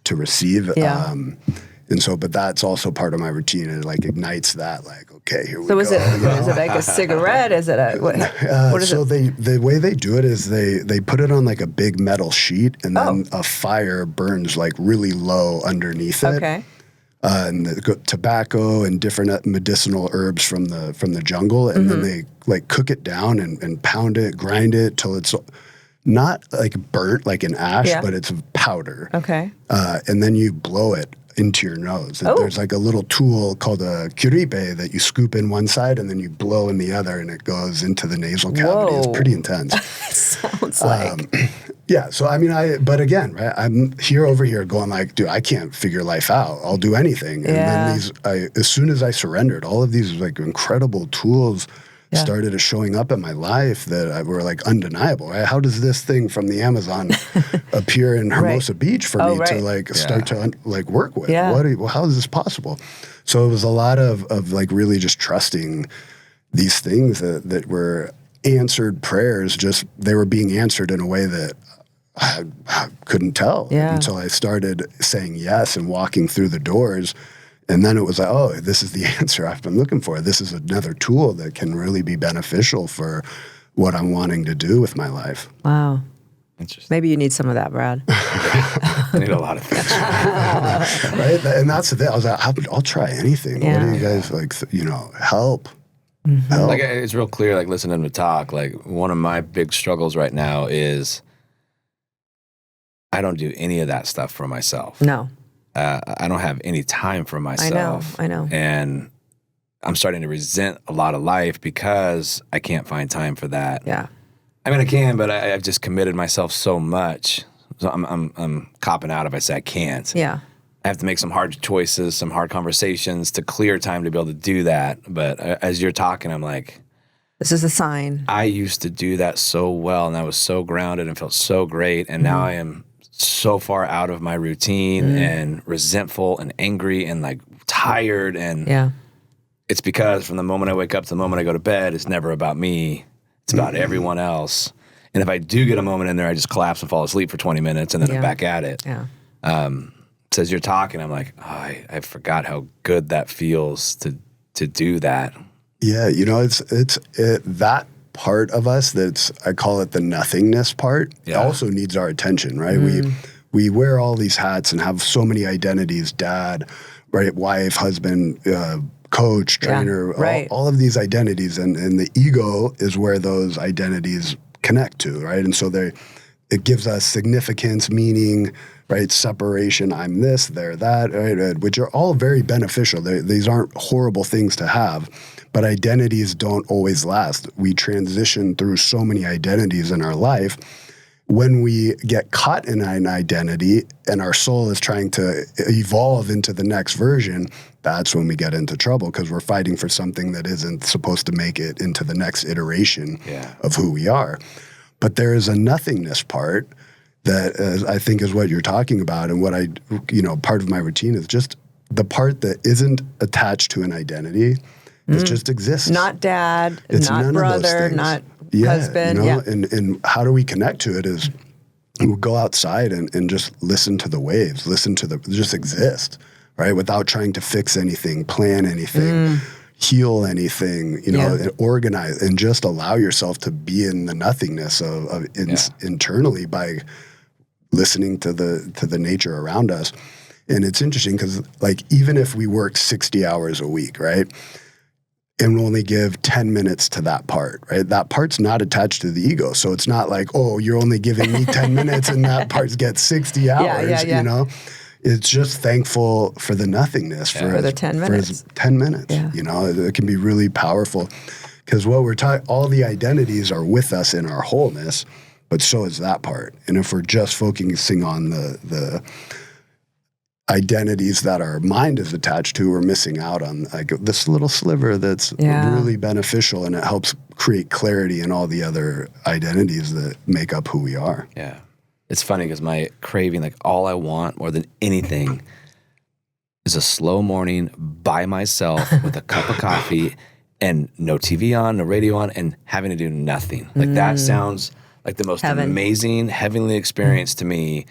C: to receive. And so, but that's also part of my routine. It like ignites that, like, okay, here we go.
B: So is it like a cigarette? Is it what is
C: it? So the way they do it is they put it on like a big metal sheet, and then a fire burns like really low underneath it. Okay. And the tobacco and different medicinal herbs from the jungle, and then they like cook it down and pound it, grind it till it's not like burnt like an ash, but it's powder. Okay. And then you blow it into your nose. There's like a little tool called a curipe that you scoop in one side and then you blow in the other and it goes into the nasal cavity. It's pretty intense.
B: Sounds like.
C: So I mean, but again, right, I'm over here going like, dude, I can't figure life out. I'll do anything. And then as soon as I surrendered, all of these like incredible tools started showing up in my life that were like undeniable. Right? How does this thing from the Amazon appear in Hermosa Beach for me to like start to like work with? How is this possible? So it was a lot of like really just trusting these things that were answered prayers. Just they were being answered in a way that I couldn't tell until I started saying yes and walking through the doors. And then it was like, oh, this is the answer I've been looking for. This is another tool that can really be beneficial for what I'm wanting to do with my life.
B: Wow. Interesting. Maybe you need some of that, Brad.
A: I need a lot of things.
C: Right? And that's the thing. I was like, I'll try anything. What do you guys like, help? Help.
A: Like, it's real clear, like, listening to him talk, like, one of my big struggles right now is I don't do any of that stuff for myself.
B: No.
A: I don't have any time for myself.
B: I know.
A: And I'm starting to resent a lot of life because I can't find time for that. Yeah. I mean, I can, but I've just committed myself so much. So I'm copping out if I say I can't. Yeah. I have to make some hard choices, some hard conversations to clear time to be able to do that. But as you're talking, I'm like,
B: this is a sign.
A: I used to do that so well, and I was so grounded and felt so great. And now I am so far out of my routine and resentful and angry and like tired. And it's because from the moment I wake up to the moment I go to bed, it's never about me. It's about everyone else. And if I do get a moment in there, I just collapse and fall asleep for 20 minutes and then I'm back at it. So as you're talking, I'm like, oh, I forgot how good that feels to do that.
C: Yeah, you know, it's that part of us I call it the nothingness part, also needs our attention, right? We wear all these hats and have so many identities, dad, right, wife, husband, coach, trainer, all of these identities, and the ego is where those identities connect to, right? And so it gives us significance, meaning, right, separation, I'm this, they're that, right, which are all very beneficial. These aren't horrible things to have, but identities don't always last. We transition through so many identities in our life. When we get caught in an identity and our soul is trying to evolve into the next version, that's when we get into trouble because we're fighting for something that isn't supposed to make it into the next iteration of who we are. But there is a nothingness part that I think is what you're talking about. And what part of my routine is just the part that isn't attached to an identity. It just exists.
B: Not dad, it's not brother, not husband.
C: You know? And how do we connect to it is we go outside and just listen to the waves, just exist, right? Without trying to fix anything, plan anything, heal anything, and organize, and just allow yourself to be in the nothingness of internally by listening to the nature around us. And it's interesting because like even if we work 60 hours a week, right? And we'll only give 10 minutes to that part, right? That part's not attached to the ego. So it's not like, oh, you're only giving me 10 minutes and that part gets 60 hours, you know? It's just thankful for the nothingness for
B: the 10 minutes.
C: For his 10 minutes, you know? It can be really powerful because what we're talking, all the identities are with us in our wholeness, but so is that part. And if we're just focusing on the identities that our mind is attached to, we're missing out on like this little sliver that's really beneficial, and it helps create clarity in all the other identities that make up who we are.
A: Yeah. It's funny because my craving, like all I want more than anything is a slow morning by myself with a cup of coffee and no TV on, no radio on, and having to do nothing. Like that sounds like the most amazing, heavenly experience to me,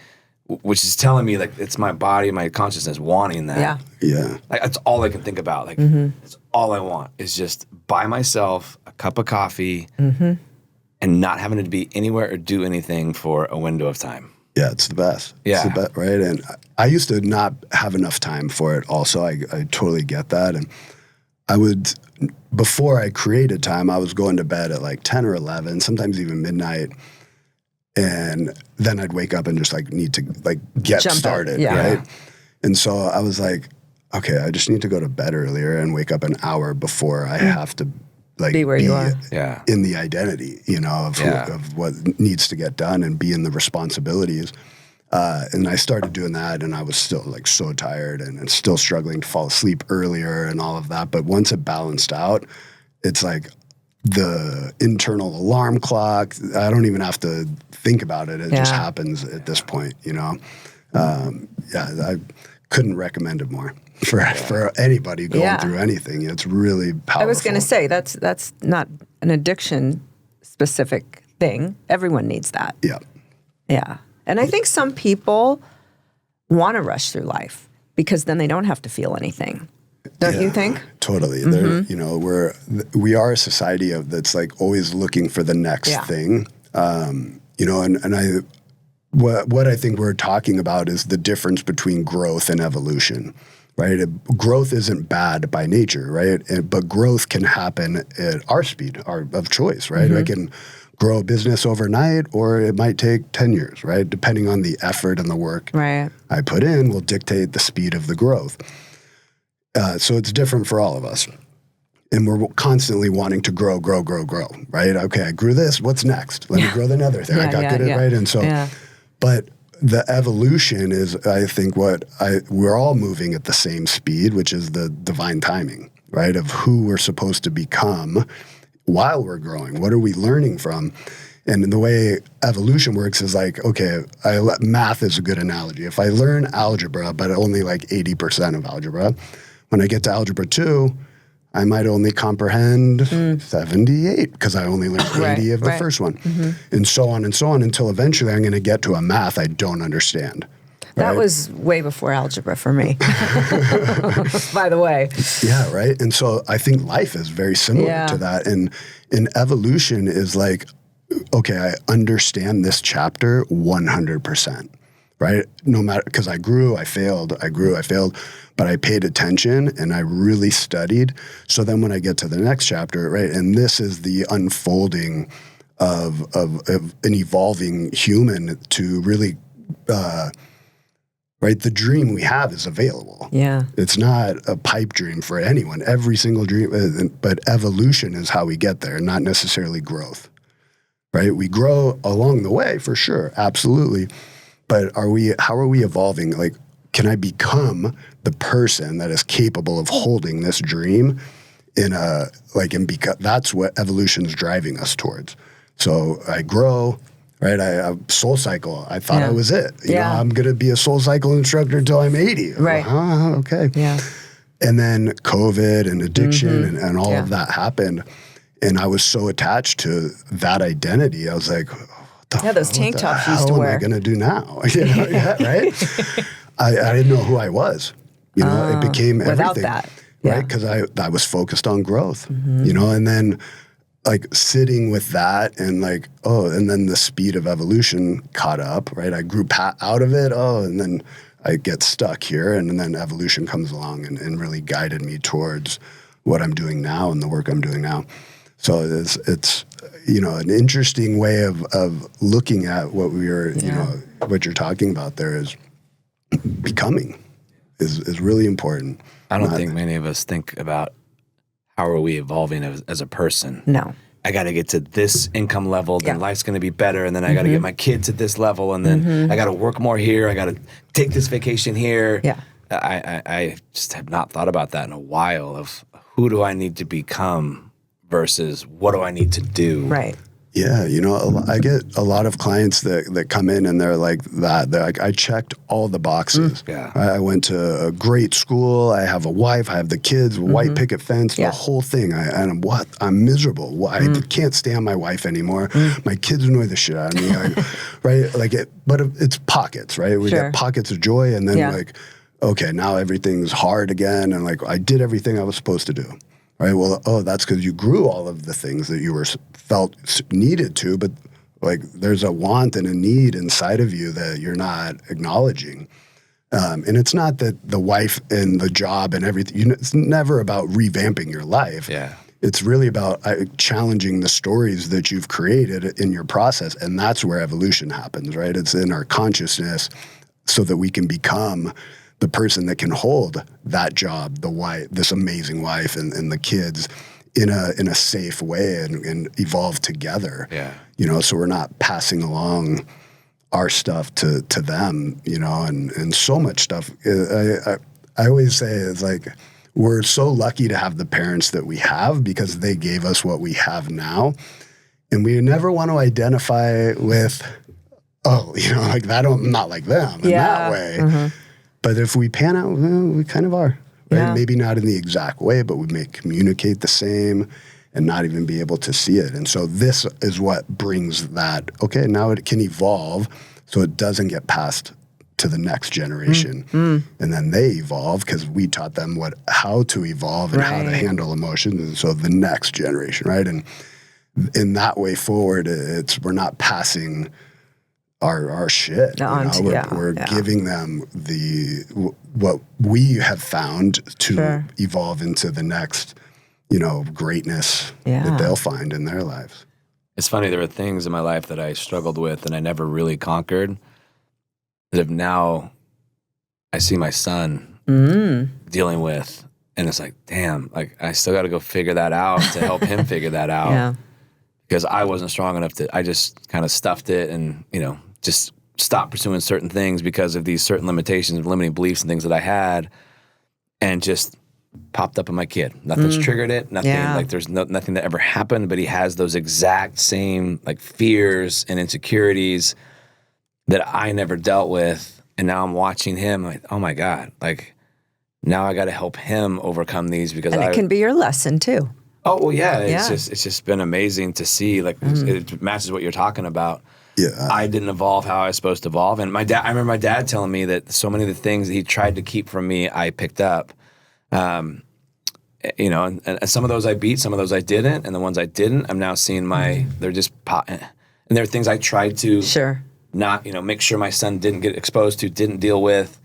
A: which is telling me like it's my body, my consciousness wanting that.
C: Yeah.
A: Like that's all I can think about. Like it's all I want is just by myself, a cup of coffee, and not having to be anywhere or do anything for a window of time.
C: Yeah, it's the best.
A: Yeah.
C: It's the best, right? And I used to not have enough time for it also. I totally get that. And I would, before I created time, I was going to bed at like 10 or 11, sometimes even midnight. And then I'd wake up and just like need to like get started, right? And so I was like, okay, I just need to go to bed earlier and wake up an hour before I have to like
B: be where you are.
C: In the identity, you know, of what needs to get done and be in the responsibilities. And I started doing that, and I was still like so tired and still struggling to fall asleep earlier and all of that. But once it balanced out, it's like the internal alarm clock, I don't even have to think about it. It just happens at this point, you know? I couldn't recommend it more for anybody going through anything. It's really powerful.
B: I was going to say, that's not an addiction specific thing. Everyone needs that.
C: Yeah.
B: Yeah. And I think some people want to rush through life because then they don't have to feel anything. Don't you think?
C: Totally. You know, we are a society that's like always looking for the next thing. You know, and what I think we're talking about is the difference between growth and evolution, right? Growth isn't bad by nature, right? But growth can happen at our speed, of choice, right? I can grow a business overnight, or it might take 10 years, right? Depending on the effort and the work I put in will dictate the speed of the growth. So it's different for all of us. And we're constantly wanting to grow, right? Okay, I grew this, what's next? Let me grow another thing. I got good at right? And so, but the evolution is, I think, we're all moving at the same speed, which is the divine timing, right? Of who we're supposed to become while we're growing. What are we learning from? And the way evolution works is like, okay, math is a good analogy. If I learn algebra, but only like 80% of algebra, when I get to algebra 2, I might only comprehend 78 because I only learned 80 of the first one. And so on until eventually I'm going to get to a math I don't understand.
B: That was way before algebra for me, by the way.
C: Yeah, right. And so I think life is very similar to that. And evolution is like, okay, I understand this chapter 100%, right? No matter, because I grew, I failed, but I paid attention and I really studied. So then when I get to the next chapter, right, and this is the unfolding of an evolving human to really, right, the dream we have is available.
B: Yeah.
C: It's not a pipe dream for anyone. Every single dream, but evolution is how we get there, not necessarily growth, right? We grow along the way for sure, absolutely. But how are we evolving? Like, can I become the person that is capable of holding this dream because that's what evolution is driving us towards. So I grow, right? I SoulCycle. I thought I was it. You know, I'm going to be a SoulCycle instructor until I'm 80.
B: Right.
C: Okay. Yeah. And then COVID and addiction and all of that happened. And I was so attached to that identity. I was like,
B: those tank tops you used to wear.
C: What am I going to do now? You know, right? I didn't know who I was. You know, it became everything.
B: Without that.
C: Right? Because I was focused on growth, you know, and then like sitting with that and like, and then the speed of evolution caught up, right? I grew out of it, and then I get stuck here, and then evolution comes along and really guided me towards what I'm doing now and the work I'm doing now. So it's you know, an interesting way of looking at what we are, you know, what you're talking about there is becoming is really important.
A: I don't think many of us think about how are we evolving as a person.
B: No.
A: I got to get to this income level, then life's going to be better, and then I got to get my kids at this level, and then I got to work more here, I got to take this vacation here.
B: Yeah.
A: I just have not thought about that in a while of who do I need to become versus what do I need to do.
B: Right.
C: Yeah, you know, I get a lot of clients that come in and they're like that. They're like, I checked all the boxes.
A: Yeah.
C: I went to a great school. I have a wife. I have the kids, white picket fence, the whole thing. I'm miserable. I can't stand my wife anymore. My kids annoy the shit out of me. Right? Like but it's pockets, right? We get pockets of joy, and then like, okay, now everything's hard again, and like I did everything I was supposed to do. Right. Well, that's because you grew all of the things that you felt needed to, but like there's a want and a need inside of you that you're not acknowledging. And it's not that the wife and the job and everything, it's never about revamping your life.
A: Yeah.
C: It's really about challenging the stories that you've created in your process. And that's where evolution happens, right? It's in our consciousness so that we can become the person that can hold that job, the wife, this amazing wife and the kids in a safe way and evolve together.
A: Yeah.
C: You know, so we're not passing along our stuff to them, you know, and so much stuff. I always say it's like we're so lucky to have the parents that we have because they gave us what we have now. And we never want to identify with, you know, like that, I'm not like them in that way. But if we pan out, we kind of are. Right? Yeah. Maybe not in the exact way, but we may communicate the same and not even be able to see it. And so this is what brings that, okay, now it can evolve so it doesn't get passed to the next generation. And then they evolve because we taught them how to evolve and how to handle emotions. And so the next generation, right? And in that way forward, we're not passing our shit. We're giving them what we have found to evolve into the next, you know, greatness that they'll find in their lives.
A: It's funny, there were things in my life that I struggled with and I never really conquered that now I see my son dealing with, and it's like, damn, like I still got to go figure that out to help him figure that out. Because I wasn't strong enough I just kind of stuffed it and, you know, just stopped pursuing certain things because of these certain limitations, limiting beliefs and things that I had, and just popped up in my kid. Nothing's triggered it. Nothing like there's nothing that ever happened, but he has those exact same like fears and insecurities that I never dealt with. And now I'm watching him like, oh my God, like now I got to help him overcome these because
B: it can be your lesson too.
A: Oh, well, yeah. It's just been amazing to see. Like it matches what you're talking about.
C: Yeah.
A: I didn't evolve how I was supposed to evolve. And I remember my dad telling me that so many of the things that he tried to keep from me, I picked up. You know, and some of those I beat, some of those I didn't, and the ones I didn't, I'm now seeing they're just and there are things I tried to not, make sure my son didn't get exposed to, didn't deal with.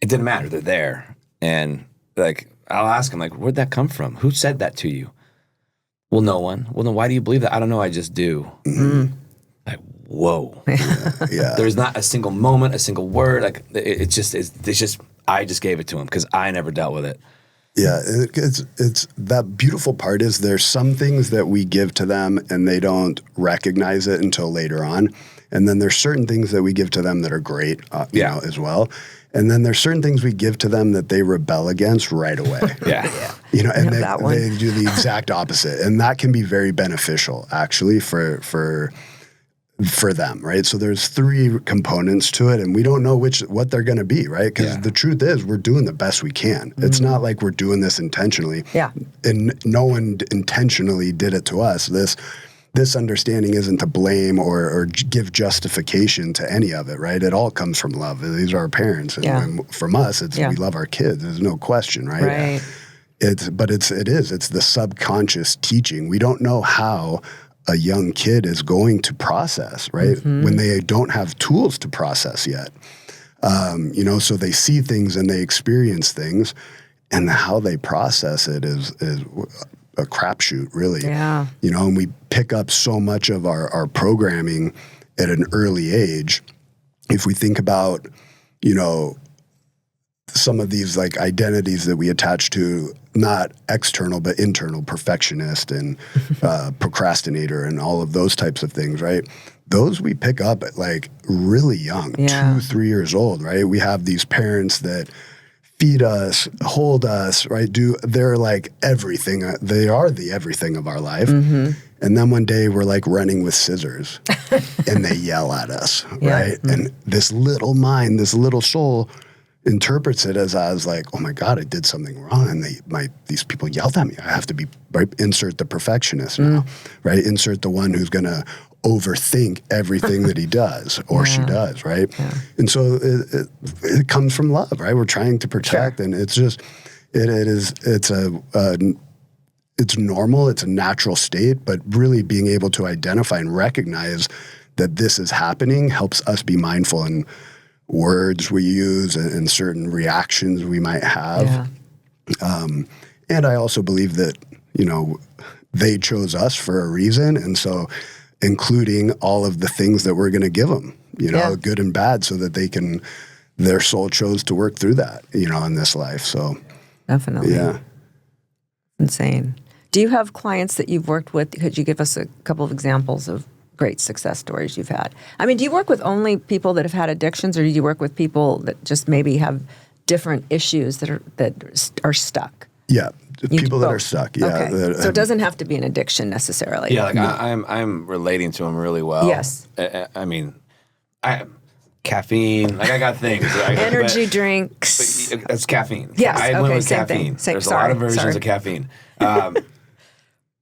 A: It didn't matter. They're there. And like, I'll ask him, like, where'd that come from? Who said that to you? Well, no one. Well, then why do you believe that? I don't know. I just do. Like, whoa.
C: Yeah.
A: There's not a single moment, a single word. Like, it's just, I just gave it to him because I never dealt with it.
C: Yeah, it's that beautiful part is there's some things that we give to them and they don't recognize it until later on. And then there's certain things that we give to them that are great, you know, as well. And then there's certain things we give to them that they rebel against right away. You know, and they do the exact opposite. And that can be very beneficial actually for them, right? So there's 3 components to it, and we don't know what they're going to be, right? Because the truth is, we're doing the best we can. It's not like we're doing this intentionally. And no one intentionally did it to us. This understanding isn't to blame or give justification to any of it, right? It all comes from love. These are our parents, and from us, it's we love our kids. There's no question, right? It's the subconscious teaching. We don't know how a young kid is going to process, right? When they don't have tools to process yet. You know, so they see things and they experience things, and how they process it is a crapshoot, really. You know, and we pick up so much of our programming at an early age. If we think about, you know, some of these like identities that we attach to, not external, but internal, perfectionist and procrastinator and all of those types of things, right? Those we pick up at like really young, 2-3 years old, right? We have these parents that feed us, hold us, right? They're like everything. They are the everything of our life. And then one day we're like running with scissors and they yell at us, right? And this little mind, this little soul interprets it as like, oh my God, I did something wrong. And these people yelled at me. I have to be, right? Insert the perfectionist now, right? Insert the one who's going to overthink everything that he does or she does, right? And so it comes from love, right? We're trying to protect, and it's just, it's normal, it's a natural state, but really being able to identify and recognize that this is happening helps us be mindful in words we use and certain reactions we might have. And I also believe that, you know, they chose us for a reason. And so including all of the things that we're going to give them, you know, good and bad, so that their soul chose to work through that, you know, in this life. So
B: definitely.
C: Yeah.
B: Insane. Do you have clients that you've worked with? Could you give us a couple of examples of great success stories you've had? I mean, do you work with only people that have had addictions, or do you work with people that just maybe have different issues that are stuck?
C: Yeah, people that are stuck. Yeah,
B: okay. So it doesn't have to be an addiction necessarily.
A: Yeah, like I'm relating to them really well.
B: Yes.
A: I mean, caffeine. Like I got things.
B: Energy drinks.
A: But it's caffeine.
B: Yes.
A: I went with caffeine. There's a lot of versions of caffeine.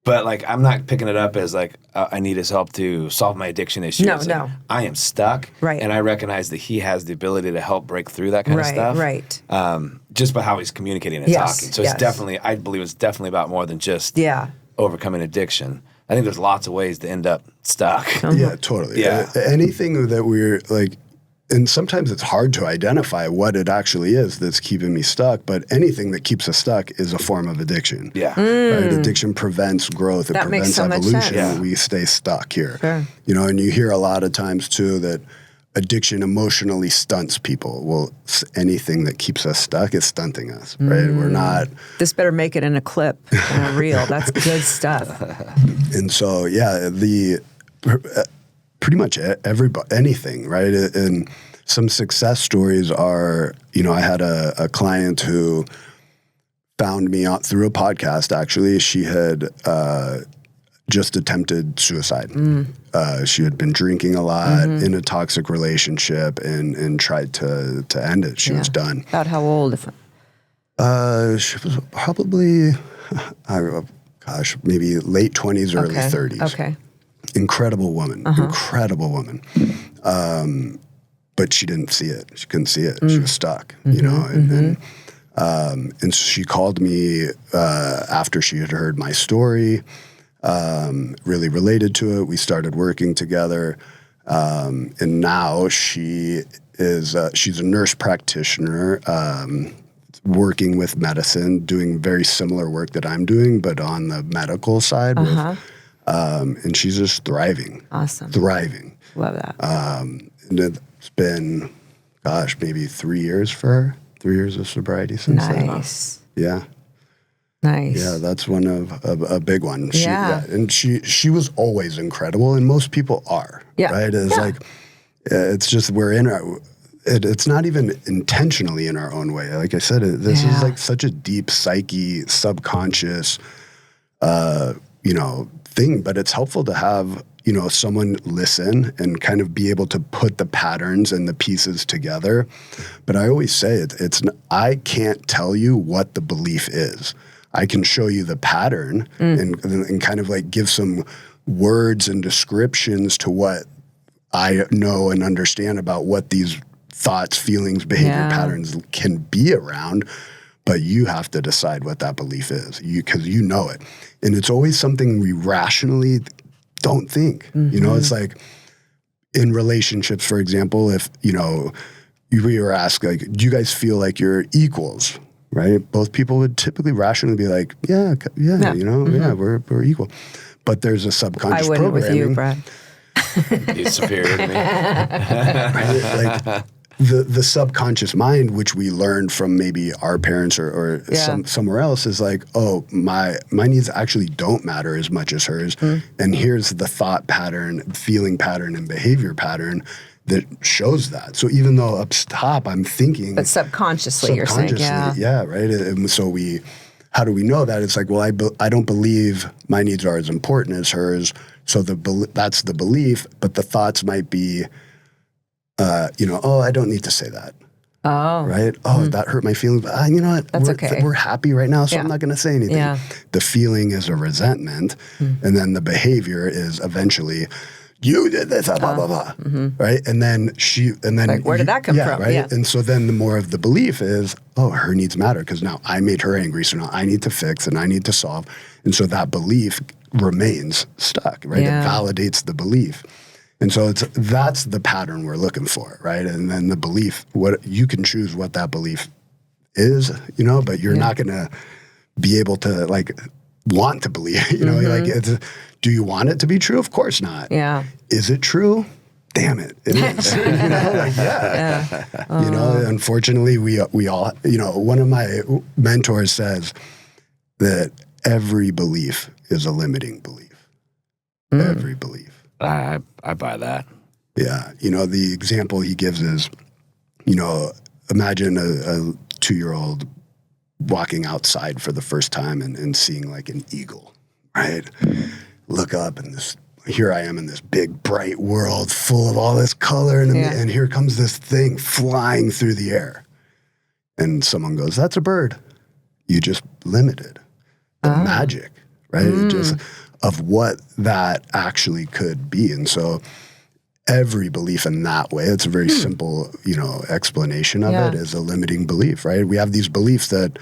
A: But like, I'm not picking it up as like, I need his help to solve my addiction issues.
B: No,
A: like,
B: no.
A: I am stuck.
B: Right.
A: And I recognize that he has the ability to help break through that kind of stuff.
B: Right.
A: Just by how he's communicating and talking. So it's definitely, I believe it's definitely about more than just overcoming addiction. I think there's lots of ways to end up stuck.
C: Yeah, totally.
A: Yeah.
C: Anything that we're like, and sometimes it's hard to identify what it actually is that's keeping me stuck, but anything that keeps us stuck is a form of addiction. Yeah. Right? Addiction prevents growth. It prevents evolution. Yeah. We stay stuck here. Sure. You know, and you hear a lot of times too that addiction emotionally stunts people. Well, anything that keeps us stuck is stunting us, right? We're not.
B: This better make it in a clip, in a reel. That's good stuff.
C: And so, yeah, pretty much anything, right? And some success stories are, you know, I had a client who found me out through a podcast. Actually, she had just attempted suicide. She had been drinking a lot, in a toxic relationship, and tried to end it. She was done.
B: About how old?
C: She was probably, maybe late 20s, early 30s. Okay. Incredible woman. Incredible woman. But she didn't see it. She couldn't see it. She was stuck, you know, and so she called me after she had heard my story, really related to it. We started working together, and now she's a nurse practitioner, working with medicine, doing very similar work that I'm doing, but on the medical side. And she's just thriving.
B: Awesome.
C: Thriving.
B: Love that.
C: And it's been, maybe 3 years for her. 3 years of sobriety since then.
B: Nice.
C: Yeah.
B: Nice.
C: Yeah, that's one of a big one. And she was always incredible, and most people are. Yeah. Right? It's like, it's just we're in our. It's not even intentionally in our own way. Like I said, this is like such a deep psyche, subconscious, thing. But it's helpful to have, someone listen and kind of be able to put the patterns and the pieces together. But I always say I can't tell you what the belief is. I can show you the pattern and kind of like give some words and descriptions to what I know and understand about what these thoughts, feelings, behavior patterns can be around, but you have to decide what that belief is, because you know it. And it's always something we rationally don't think. It's like in relationships, for example, if, we were asked, like, do you guys feel like you're equals, right? Both people would typically rationally be like, we're equal. But there's a subconscious programming. I wouldn't with you, Brad.
A: He's superior to me.
C: Like the subconscious mind, which we learned from maybe our parents or somewhere else, is like, oh, my needs actually don't matter as much as hers. And here's the thought pattern, feeling pattern, and behavior pattern that shows that. So even though up top I'm thinking,
B: but subconsciously you're saying,
C: right. And so how do we know that? It's like, well, I don't believe my needs are as important as hers. So that's the belief, but the thoughts might be, I don't need to say that. Oh. Right? Oh, that hurt my feelings. But you know what?
B: That's okay.
C: We're happy right now, so I'm not going to say anything. Yeah. The feeling is a resentment, and then the behavior is eventually, you did this, blah, blah, blah. Right? And then like,
B: where did that come from?
C: Right? Yeah. And so then the more of the belief is, oh, her needs matter because now I made her angry, so now I need to fix and I need to solve. And so that belief remains stuck, right? Yeah. It validates the belief. And so that's the pattern we're looking for, right? And then the belief, what you can choose what that belief is, but you're not going to be able to like want to believe, like do you want it to be true? Of course not. Yeah. Is it true? Damn it. It is. Unfortunately we all, one of my mentors says that every belief is a limiting belief. Every belief.
A: I buy that.
C: Yeah. The example he gives is, imagine a 2-year-old walking outside for the first time and seeing like an eagle, right? Look up and here I am in this big bright world full of all this color and here comes this thing flying through the air. And someone goes, that's a bird. You just limited the magic, right? Just of what that actually could be. And so every belief in that way, it's a very simple, explanation of it is a limiting belief, right? We have these beliefs that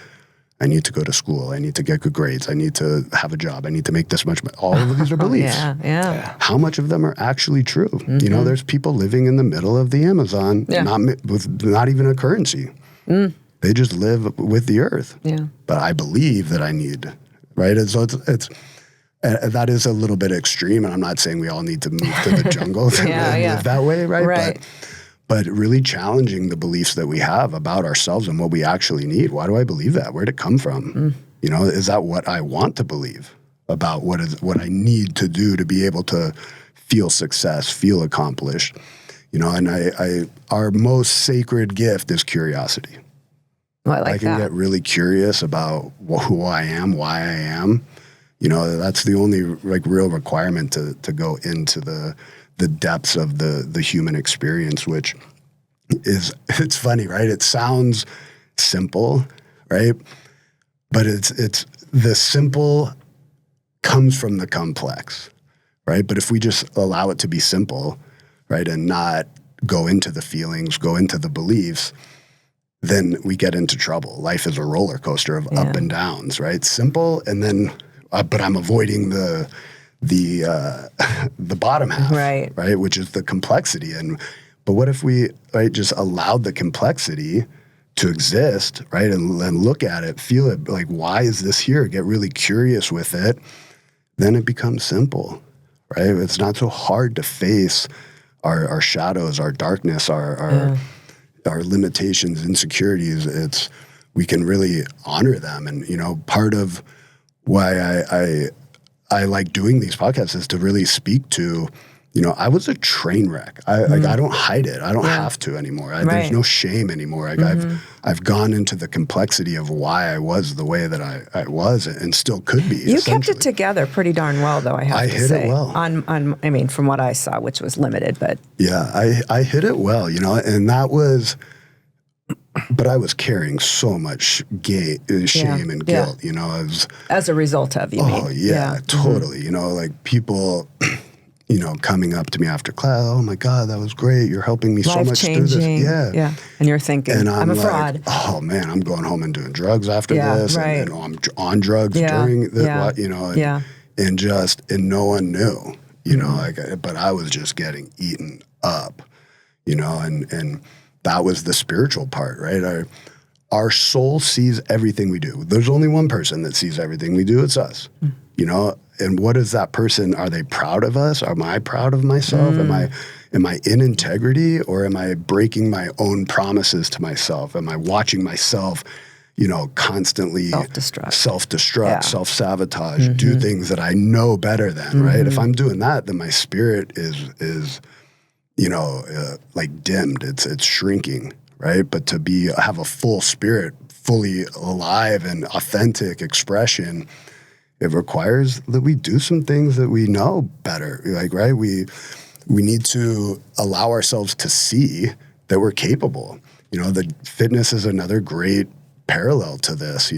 C: I need to go to school. I need to get good grades. I need to have a job. I need to make this much money. All of these are beliefs. How much of them are actually true? There's people living in the middle of the Amazon, not even a currency. They just live with the earth. Yeah. But I believe that I need, right? And so it's that is a little bit extreme, and I'm not saying we all need to move to the jungle to live that way, right? But really challenging the beliefs that we have about ourselves and what we actually need. Why do I believe that? Where'd it come from? Is that what I want to believe about what I need to do to be able to feel success, feel accomplished? And our most sacred gift is curiosity.
B: Well, I like
C: can
B: that.
C: get really curious about who I am, why I am. That's the only real requirement to go into the depths of the human experience, which is, it's funny, right? It sounds simple, right? But it's the simple comes from the complex, right? But if we just allow it to be simple, right, and not go into the feelings, go into the beliefs, then we get into trouble. Life is a roller coaster of up and downs, right? Simple, and then, but I'm avoiding the bottom half, right, which is the complexity. But what if we just allowed the complexity to exist, right, and look at it, feel it, like, why is this here? Get really curious with it. Then it becomes simple, right? It's not so hard to face our shadows, our darkness, our limitations, insecurities. We can really honor them. And, part of why I like doing these podcasts is to really speak to, I was a train wreck. I don't hide it. I don't have to anymore. There's no shame anymore. I've gone into the complexity of why I was the way that I was and still could be.
B: You kept it together pretty darn well, though, I have to say.
C: I hit it well.
B: From what I saw, which was limited, but.
C: Yeah, I hit it well, and that was, but I was carrying so much shame and guilt,
B: as a result of, you mean?
C: Oh, yeah, totally. Like people, coming up to me after class, oh my God, that was great. You're helping me so much through this.
B: Yeah. And you're thinking, and I'm a fraud.
C: Oh man, I'm going home and doing drugs after this. Right. And I'm on drugs during the, and no one knew, but I was just getting eaten up, and that was the spiritual part, right? Our soul sees everything we do. There's only one person that sees everything we do. It's us, And what is that person? Are they proud of us? Am I proud of myself? Am I in integrity, or am I breaking my own promises to myself? Am I watching myself, constantly self-destruct, self-sabotage, do things that I know better than, right? If I'm doing that, then my spirit is dimmed. It's shrinking, right? But to have a full spirit, fully alive and authentic expression, it requires that we do some things that we know better, right? We need to allow ourselves to see that we're capable. The fitness is another great parallel to this.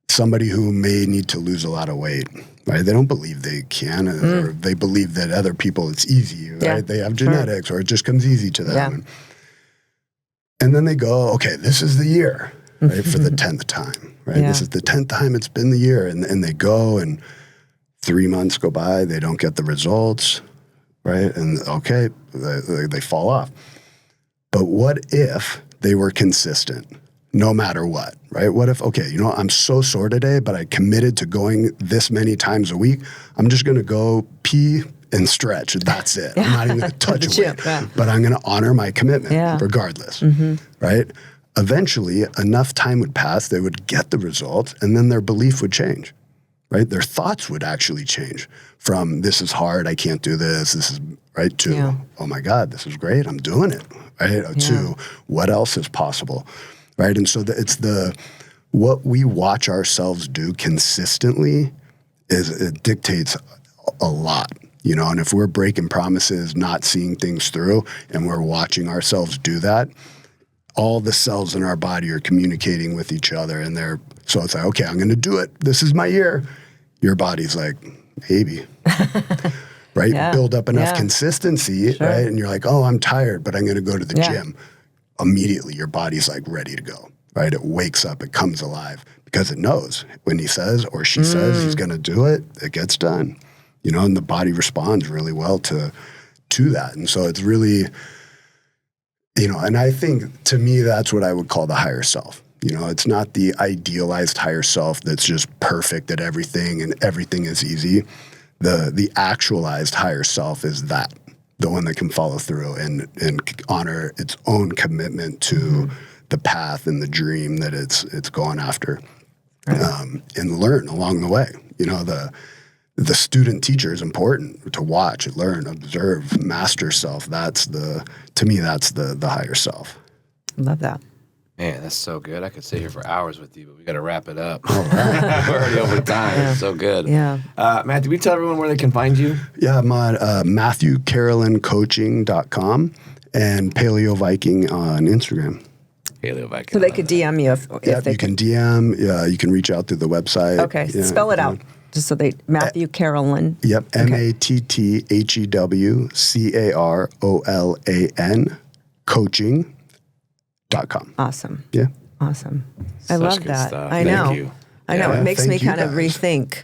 C: Somebody who may need to lose a lot of weight, right? They don't believe they can, or they believe that other people, it's easy, right? Yeah. They have genetics, or it just comes easy to them. Yeah. And then they go, okay, this is the year, right, for the 10th time. Right. Yeah. This is the 10th time it's been the year. And they go, and 3 months go by, they don't get the results. Right. And okay, they fall off. But what if they were consistent no matter what? Right. What if, okay, I'm so sore today, but I committed to going this many times a week. I'm just going to go pee and stretch. That's it. I'm not even going to touch weight, but I'm going to honor my commitment regardless. Right. Eventually, enough time would pass, they would get the results, and then their belief would change, right? Their thoughts would actually change from, this is hard, I can't do this is, right, to, oh my God, this is great, I'm doing it, right? To, what else is possible, right? And so it's what we watch ourselves do consistently it dictates a lot, and if we're breaking promises, not seeing things through, and we're watching ourselves do that, all the cells in our body are communicating with each other, and so it's like, okay, I'm going to do it. This is my year. Your body's like, maybe, right? Yeah. Build up enough consistency, right? And you're like, oh, I'm tired, but I'm going to go to the gym. Immediately, your body's like ready to go, right? It wakes up, it comes alive, because it knows when he says or she says he's going to do it, it gets done, and the body responds really well to that. And so it's really, and I think, to me, that's what I would call the higher self. It's not the idealized higher self that's just perfect at everything and everything is easy. The actualized higher self is the one that can follow through and honor its own commitment to the path and the dream that it's going after, and learn along the way. The student teacher is important to watch, learn, observe, master self. To me, that's the higher self.
B: Love that.
A: Man, that's so good. I could sit here for hours with you, but we got to wrap it up. We're already over time. It's so good.
B: Yeah.
A: Matthew, we tell everyone where they can find you?
C: Yeah, I'm on MatthewCarolanCoaching.com and Paleo Viking on Instagram.
A: Paleo Viking.
B: So they could DM you if they
C: you can DM. You can reach out through the website.
B: Okay, spell it out. Just so Matthew Carolan.
C: Yep, MatthewCarolan coaching.com.
B: Awesome.
C: Yeah.
B: Awesome.
A: Such
B: I love
A: good
B: that.
A: stuff.
B: I
A: Thank
B: know.
A: you.
B: I know.
C: Yeah,
B: It makes me
C: thank you
B: kind of
C: guys.
B: rethink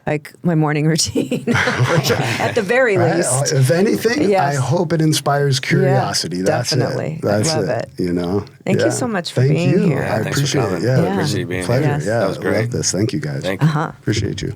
B: like my morning routine at the very least.
C: If anything,
B: Yes.
C: I hope it inspires curiosity. That's
B: definitely.
C: it. That's
B: I love it.
C: You know.
B: Thank you so much for
C: Thank
B: being
C: you.
B: here.
C: I
A: Thanks for
C: appreciate it.
A: coming.
C: Yeah.
A: I appreciate you being
C: Pleasure.
A: here.
B: Yes.
C: Yeah.
A: That was great.
C: Love this. Thank you guys.
A: Thank you.
C: Appreciate you.